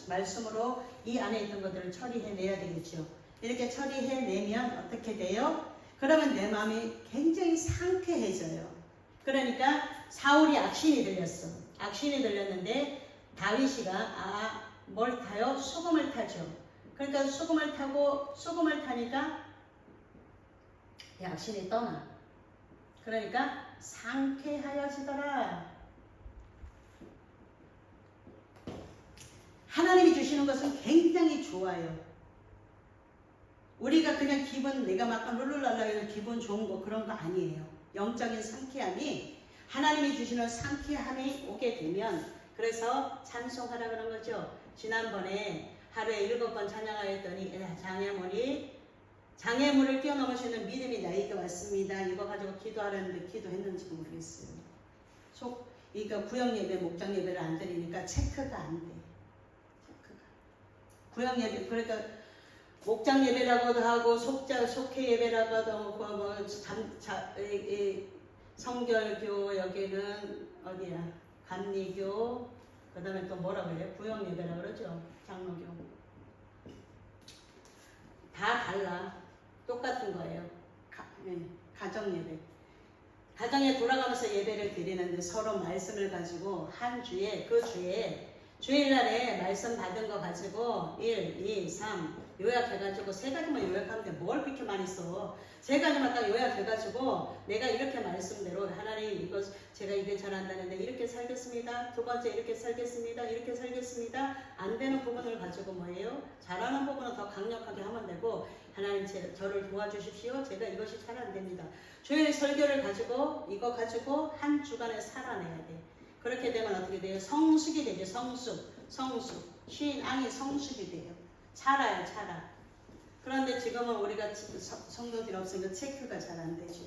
A: 말씀으로 이 안에 있던 것들을 처리해내야 되겠죠. 이렇게 처리해내면 어떻게 돼요? 그러면 내 마음이 굉장히 상쾌해져요. 그러니까 사울이 악신이 들렸어. 악신이 들렸는데 다윗이가 뭘 타요? 수금을 타죠. 그러니까 수금을 타니까 이 악신이 떠나. 그러니까 상쾌하여지더라. 하나님이 주시는 것은 굉장히 좋아요. 우리가 그냥 내가 막 룰루랄라 해서 기분 좋은 거 그런 거 아니에요. 영적인 상쾌함이, 하나님이 주시는 상쾌함이 오게 되면, 그래서 찬송하라 그런 거죠. 지난번에 하루에 7번 찬양하였더니 장애물을 뛰어넘으시는 믿음이 나에게 왔습니다. 이거 가지고 기도하라는데 기도했는지 모르겠어요. 이거 구역 예배, 목장 예배를 안 드리니까 체크가 안 돼. 구역 예배, 그러니까 목장 예배라고도 하고 속회 예배라고도 하고 성결교, 여기는 어디야? 감리교, 그 다음에 또 뭐라 그래요? 구역 예배라 그러죠? 장로교. 다 달라. 똑같은 거예요. 가정 예배. 가정에 돌아가면서 예배를 드리는데 서로 말씀을 가지고 한 주에, 그 주에 주일날에 말씀 받은 거 가지고 1, 2, 3 요약해가지고 3가지만 요약하면 돼. 뭘 그렇게 많이 써? 3가지만 딱 요약해가지고 내가 이렇게 말씀대로 하나님 이거 제가 이게 잘한다는데 이렇게 살겠습니다. 두 번째 이렇게 살겠습니다. 이렇게 살겠습니다. 안 되는 부분을 가지고 뭐예요? 잘하는 부분은 더 강력하게 하면 되고 하나님 저를 도와주십시오. 제가 이것이 잘 안 됩니다. 주일 설교를 가지고 이거 가지고 한 주간에 살아내야 돼. 그렇게 되면 어떻게 돼요? 성숙이 되죠. 성숙. 신앙이 성숙이 돼요. 차라요. 그런데 지금은 우리가 성도들이 없으니까 체크가 잘 안 되죠.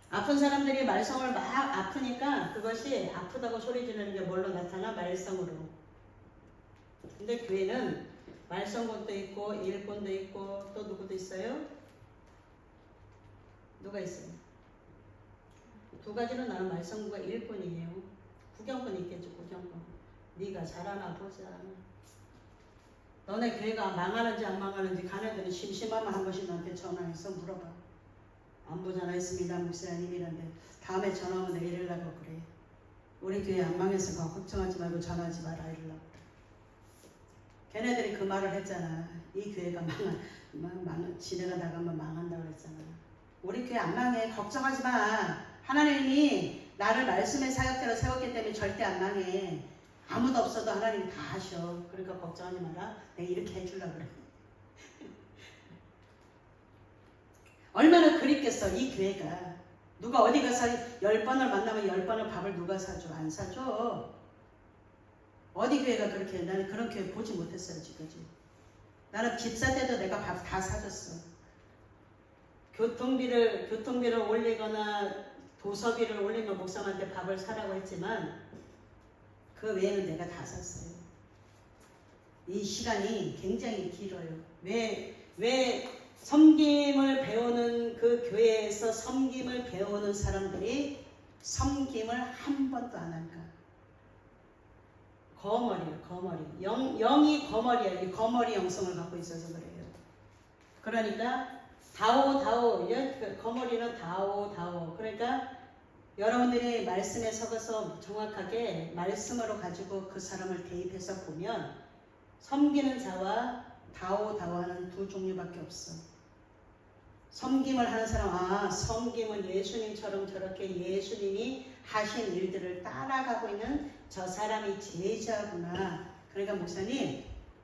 A: 아픈 사람들이 말썽을 막 아프니까 그것이 아프다고 소리 지르는 게 뭘로 나타나? 말썽으로. 근데 교회는 말썽꾼도 있고 일꾼도 있고 또 누구도 있어요? 누가 있어요? 두 가지로 나는 말썽꾼과 일꾼이에요. 구경꾼 있겠죠. 구경꾼. 네가 잘하나 보자. 너네 교회가 망하는지 안 망하는지 가네들은 심심하면 한 번씩 나한테 전화해서 물어봐. 안부 전화했습니다 목사님이란데 다음에 전화 오면 내 이러려고 그래. 우리 교회 안 망해서 걱정하지 말고 전화하지 마라 이러려고 그래. 걔네들이 그 말을 했잖아. 이 교회가 지네가 나가면 망한다고 그랬잖아. 우리 교회 안 망해. 걱정하지 마. 하나님이 나를 말씀의 사역자로 세웠기 때문에 절대 안 망해. 아무도 없어도 하나님이 다 하셔. 그러니까 걱정하지 마라. 내가 이렇게 해주려고 그래. 얼마나 그립겠어 이 교회가. 누가 어디 가서 10번을 만나면 10번을 밥을 누가 사줘? 안 사줘. 어디 교회가 그렇게. 나는 그런 교회 보지 못했어요 지금까지. 나는 집 살 때도 내가 밥 다 사줬어. 교통비를 올리거나 도서비를 올리면 목사님한테 밥을 사라고 했지만 그 외에는 내가 다 샀어요. 이 시간이 굉장히 길어요. 왜 섬김을 배우는 그 교회에서 섬김을 배우는 사람들이 섬김을 한 번도 안 할까? 거머리예요. 거머리. 영이 거머리야. 이 거머리 영성을 갖고 있어서 그래요. 그러니까 다오 거머리는 다오. 그러니까 여러분들이 말씀에 서서 정확하게 말씀으로 가지고 그 사람을 대입해서 보면 섬기는 자와 다오하는 두 종류밖에 없어. 섬김을 하는 사람, 섬김은 예수님처럼 저렇게 예수님이 하신 일들을 따라가고 있는 저 사람이 제자구나. 그러니까 목사님,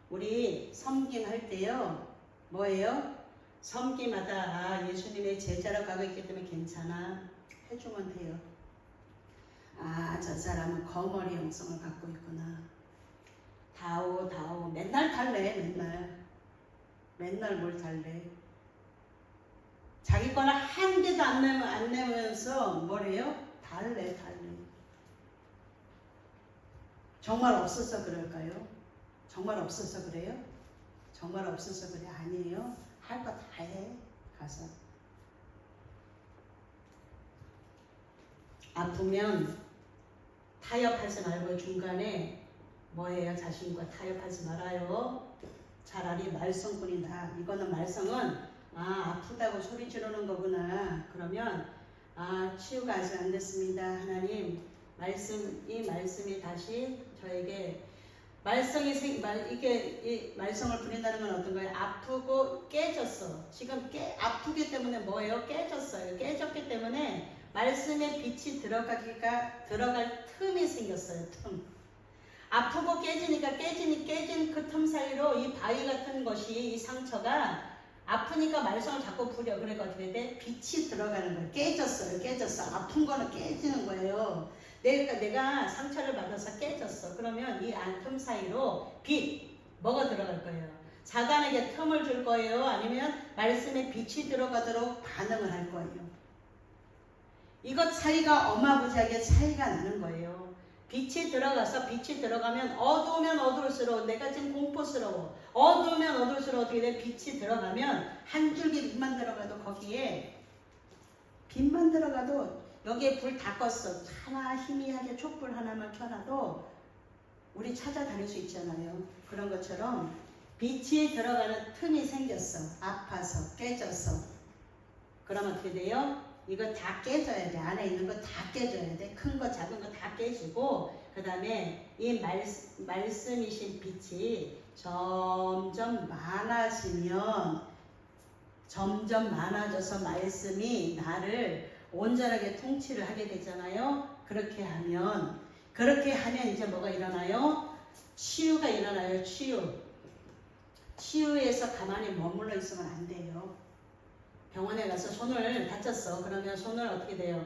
A: 우리 섬김할 때요, 뭐예요? 섬김하다 예수님의 제자로 가고 있기 때문에 괜찮아. 해주면 돼요. 저 사람은 거머리 영성을 갖고 있구나. 다오. 맨날 달래, 맨날 뭘 달래. 자기 거는 한 개도 안 내면서 뭐래요? 달래. 정말 없어서 그럴까요? 정말 없어서 그래요? 정말 없어서 그래? 아니에요. 할 거 다 해. 가서. 아프면 타협하지 말고 중간에 뭐예요? 자신과 타협하지 말아요. 차라리 말썽꾼이다. 이거는 말썽은 아프다고 소리 지르는 거구나. 그러면 치유가 아직 안 됐습니다. 하나님 말씀이 다시 저에게 이게 말썽을 부린다는 건 어떤 거예요? 아프고 깨졌어. 지금 아프기 때문에 뭐예요? 깨졌어요. 깨졌기 때문에 말씀의 빛이 들어갈 틈이 생겼어요. 틈. 아프고 깨지니까 깨진 그 틈 사이로 이 바위 같은 것이 이 상처가 아프니까 말썽을 자꾸 부려. 그러니까 어떻게 돼? 빛이 들어가는 거예요. 깨졌어. 아픈 거는 깨지는 거예요. 내가 상처를 받아서 깨졌어. 그러면 이 안 틈 사이로 뭐가 들어갈 거예요? 사단에게 틈을 줄 거예요? 아니면 말씀에 빛이 들어가도록 반응을 할 거예요? 이것 차이가 어마무지하게 차이가 나는 거예요. 빛이 들어가면 어두우면 어두울수록 내가 지금 공포스러워. 어두우면 어두울수록 어떻게 돼? 빛이 들어가면 한 줄기 빛만 들어가도 거기에 빛만 들어가도 여기에 불 다 껐어. 하나 희미하게 촛불 하나만 켜놔도 우리 찾아다닐 수 있잖아요. 그런 것처럼 빛이 들어가는 틈이 생겼어. 아파서 깨졌어. 그러면 어떻게 돼요? 이거 다 깨져야 돼. 안에 있는 거 다 깨져야 돼. 큰 거 작은 거 다 깨지고 그 다음에 이 말씀이신 빛이 점점 많아져서 말씀이 나를 온전하게 통치를 하게 되잖아요. 그렇게 하면 이제 뭐가 일어나요? 치유가 일어나요. 치유에서 가만히 머물러 있으면 안 돼요. 병원에 가서 손을 다쳤어. 그러면 손을 어떻게 돼요?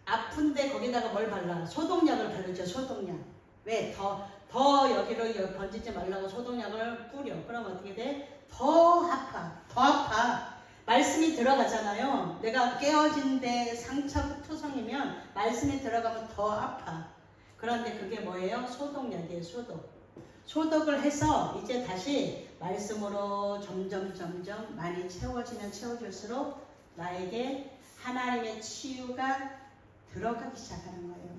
A: 아픈데 거기다가 뭘 발라? 소독약을 바르죠. 소독약. 왜? 더 여기로 번지지 말라고 소독약을 뿌려. 그럼 어떻게 돼? 더 아파. 말씀이 들어가잖아요. 내가 깨어진 데 상처투성이면 말씀이 들어가면 더 아파. 그런데 그게 뭐예요? 소독약이에요. 소독을 해서 이제 다시 말씀으로 점점 많이 채워지면 채워질수록 나에게 하나님의 치유가 들어가기 시작하는 거예요.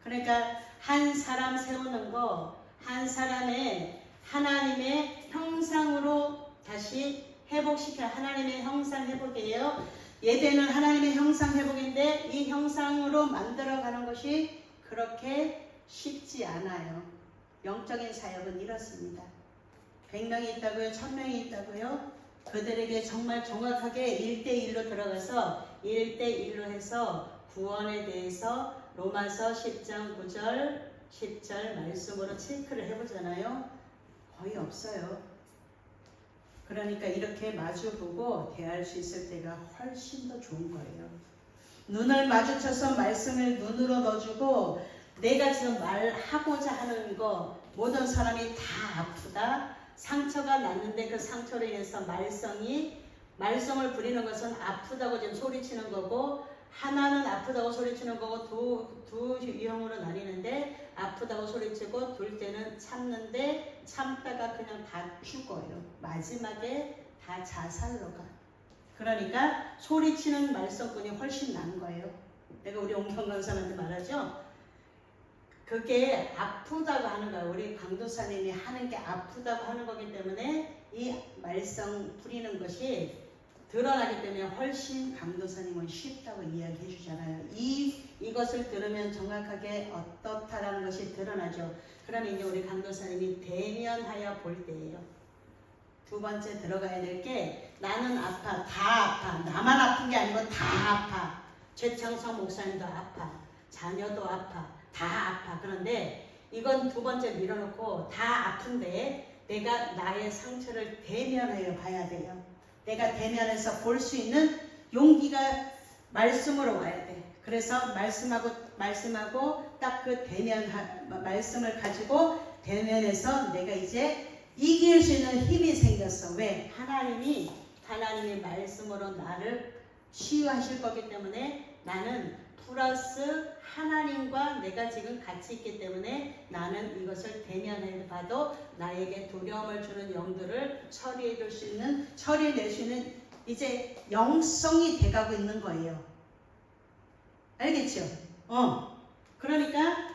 A: 그러니까 한 사람 세우는 거, 한 사람의 하나님의 형상으로 다시 회복시켜. 하나님의 형상 회복이에요. 예배는 하나님의 형상 회복인데 이 형상으로 만들어가는 것이 그렇게 쉽지 않아요. 영적인 사역은 이렇습니다. 100명이 있다고요? 1000명이 있다고요? 그들에게 정말 정확하게 1대1로 들어가서 1대1로 해서 구원에 대해서 로마서 10장 9절 10절 말씀으로 체크를 해보잖아요. 거의 없어요. 그러니까 이렇게 마주보고 대할 수 있을 때가 훨씬 더 좋은 거예요. 눈을 마주쳐서 말씀을 눈으로 넣어주고 내가 지금 말하고자 하는 거 모든 사람이 다 아프다. 상처가 났는데 그 상처로 인해서 말썽을 부리는 것은 아프다고 지금 소리치는 거고 하나는 아프다고 소리치는 거고 두 유형으로 나뉘는데 아프다고 소리치고 둘 때는 참는데 참다가 그냥 다 죽어요. 마지막에 다 자살로 가. 그러니까 소리치는 말썽꾼이 훨씬 나은 거예요. 내가 우리 옹경 강사한테 말하죠. 그게 아프다고 하는 거예요. 우리 강도사님이 하는 게 아프다고 하는 거기 때문에 이 말썽 부리는 것이 드러나기 때문에 훨씬 강도사님은 쉽다고 이야기해 주잖아요. 이것을 들으면 정확하게 어떻다라는 것이 드러나죠. 그러면 이제 우리 강도사님이 대면하여 볼 때예요. 두 번째 들어가야 될 게 나는 아파, 다 아파. 나만 아픈 게 아니고 다 아파. 최창성 목사님도 아파. 자녀도 아파. 다 아파. 그런데 이건 두 번째 밀어놓고 다 아픈데 내가 나의 상처를 대면하여 봐야 돼요. 내가 대면해서 볼 수 있는 용기가 말씀으로 와야 돼. 그래서 말씀하고 딱 그 말씀을 가지고 대면해서 내가 이제 이길 수 있는 힘이 생겼어. 왜? 하나님이 말씀으로 나를 치유하실 거기 때문에 나는 플러스 하나님과 내가 지금 같이 있기 때문에 나는 이것을 대면해 봐도 나에게 두려움을 주는 영들을 처리해낼 수 있는 이제 영성이 돼가고 있는 거예요. 알겠죠? 그러니까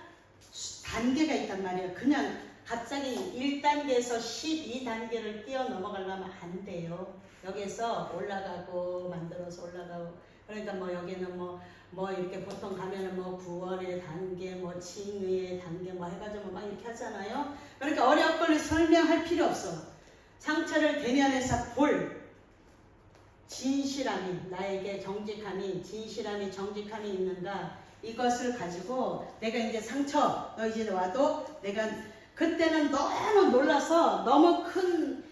A: 단계가 있단 말이에요. 그냥 갑자기 1단계에서 12단계를 뛰어 넘어가려면 안 돼요. 여기서 올라가고 만들어서 올라가고 그러니까 뭐 여기는 뭐 이렇게 보통 가면은 뭐 구원의 단계, 뭐 칭의의 단계 뭐 해가지고 막 이렇게 하잖아요. 그러니까 어렵게 설명할 필요 없어. 상처를 대면해서 볼 진실함이 나에게 정직함이 있는가 이것을 가지고 내가 이제 상처 너 이제 와도 내가 그때는 너무 놀라서 너무 큰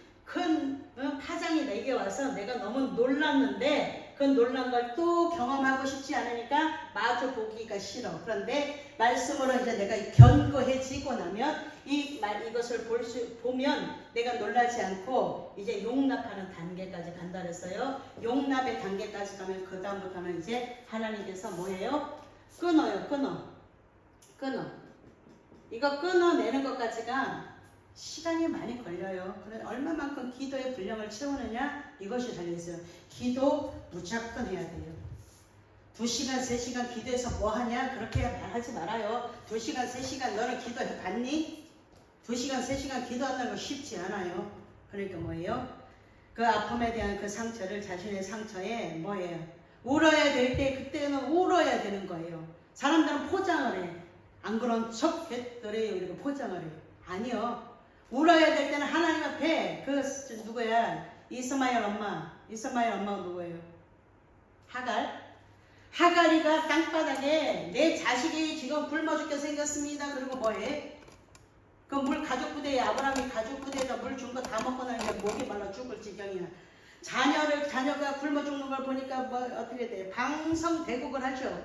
A: 파장이 내게 와서 내가 너무 놀랐는데 그 놀란 걸 또 경험하고 싶지 않으니까 마주 보기가 싫어. 그런데 말씀으로 이제 내가 견고해지고 나면 이것을 보면 내가 놀라지 않고 이제 용납하는 단계까지 간다 그랬어요. 용납의 단계까지 가면 그 다음부터는 이제 하나님께서 뭐예요? 끊어. 이거 끊어내는 것까지가 시간이 많이 걸려요. 그래 얼마만큼 기도의 분량을 채우느냐 이것이 달려있어요. 기도 무조건 해야 돼요. 2시간 3시간 기도해서 뭐하냐 그렇게 말하지 말아요. 2시간 3시간 너는 기도해 봤니? 2시간 3시간 기도한다는 거 쉽지 않아요. 그러니까 뭐예요? 그 아픔에 대한 그 상처를 자신의 상처에 뭐예요? 울어야 될 때 그때는 울어야 되는 거예요. 사람들은 포장을 해. 안 그런 척 했더래요. 이렇게 포장을 해. 아니요. 울어야 될 때는 하나님 앞에 누구야? 이스마엘 엄마 누구예요? 하갈이가 땅바닥에 내 자식이 지금 굶어 죽게 생겼습니다. 그리고 뭐해? 그 물 가죽 부대에 아브라함이 가죽 부대에다 물 준 거 다 먹고 나니까 목이 말라 죽을 지경이야. 자녀가 굶어 죽는 걸 보니까 뭐 어떻게 돼? 방성대국을 하죠.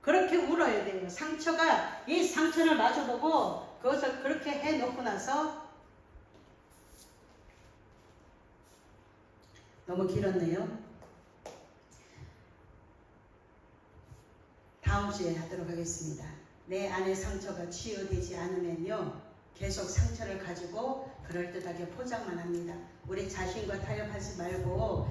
A: 그렇게 울어야 돼요. 이 상처를 마주보고 그것을 그렇게 해놓고 나서 너무 길었네요. 다음 주에 하도록 하겠습니다. 내 안의 상처가 치유되지 않으면요, 계속 상처를 가지고 그럴듯하게 포장만 합니다. 우리 자신과 타협하지 말고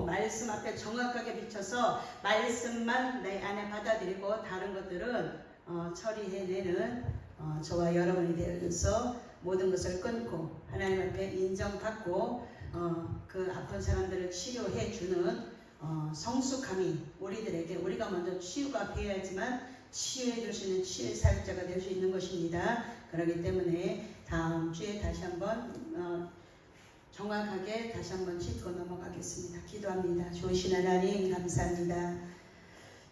A: 말씀 앞에 정확하게 비춰서 말씀만 내 안에 받아들이고 다른 것들은 처리해내는 저와 여러분이 되어서 모든 것을 끊고 하나님 앞에 인정받고 그 아픈 사람들을 치료해 주는 성숙함이 우리들에게, 우리가 먼저 치유가 되어야지만 치유해 줄 수 있는 치유의 사역자가 될 수 있는 것입니다. 그렇기 때문에 다음 주에 다시 한번 정확하게 다시 한번 짚고 넘어가겠습니다. 기도합니다. 좋으신 하나님 감사합니다.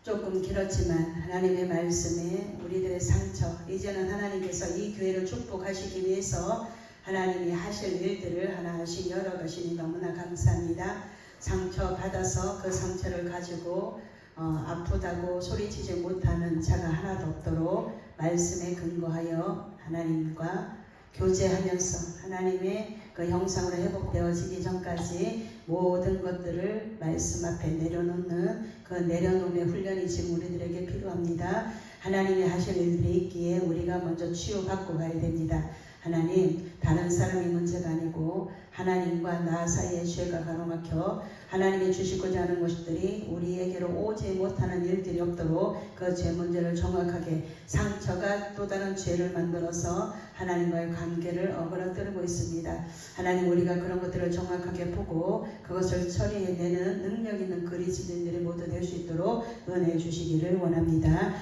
A: 조금 길었지만 하나님의 말씀에 우리들의 상처, 이제는 하나님께서 이 교회를 축복하시기 위해서 하나님이 하실 일들을 하나씩 열어가시니 너무나 감사합니다. 상처 받아서 그 상처를 가지고 아프다고 소리치지 못하는 자가 하나도 없도록 말씀에 근거하여 하나님과 교제하면서 하나님의 그 형상으로 회복되어지기 전까지 모든 것들을 말씀 앞에 내려놓는 그 내려놓음의 훈련이 지금 우리들에게 필요합니다. 하나님이 하실 일들이 있기에 우리가 먼저 치유받고 가야 됩니다. 하나님, 다른 사람이 문제가 아니고 하나님과 나 사이의 죄가 가로막혀 하나님이 주시고자 하는 것들이 우리에게로 오지 못하는 일들이 없도록 그 죄 문제를 정확하게, 상처가 또 다른 죄를 만들어서 하나님과의 관계를 어그러뜨리고 있습니다. 하나님, 우리가 그런 것들을 정확하게 보고 그것을 처리해내는 능력 있는 그리스도인들이 모두 될 수 있도록 은혜 주시기를 원합니다.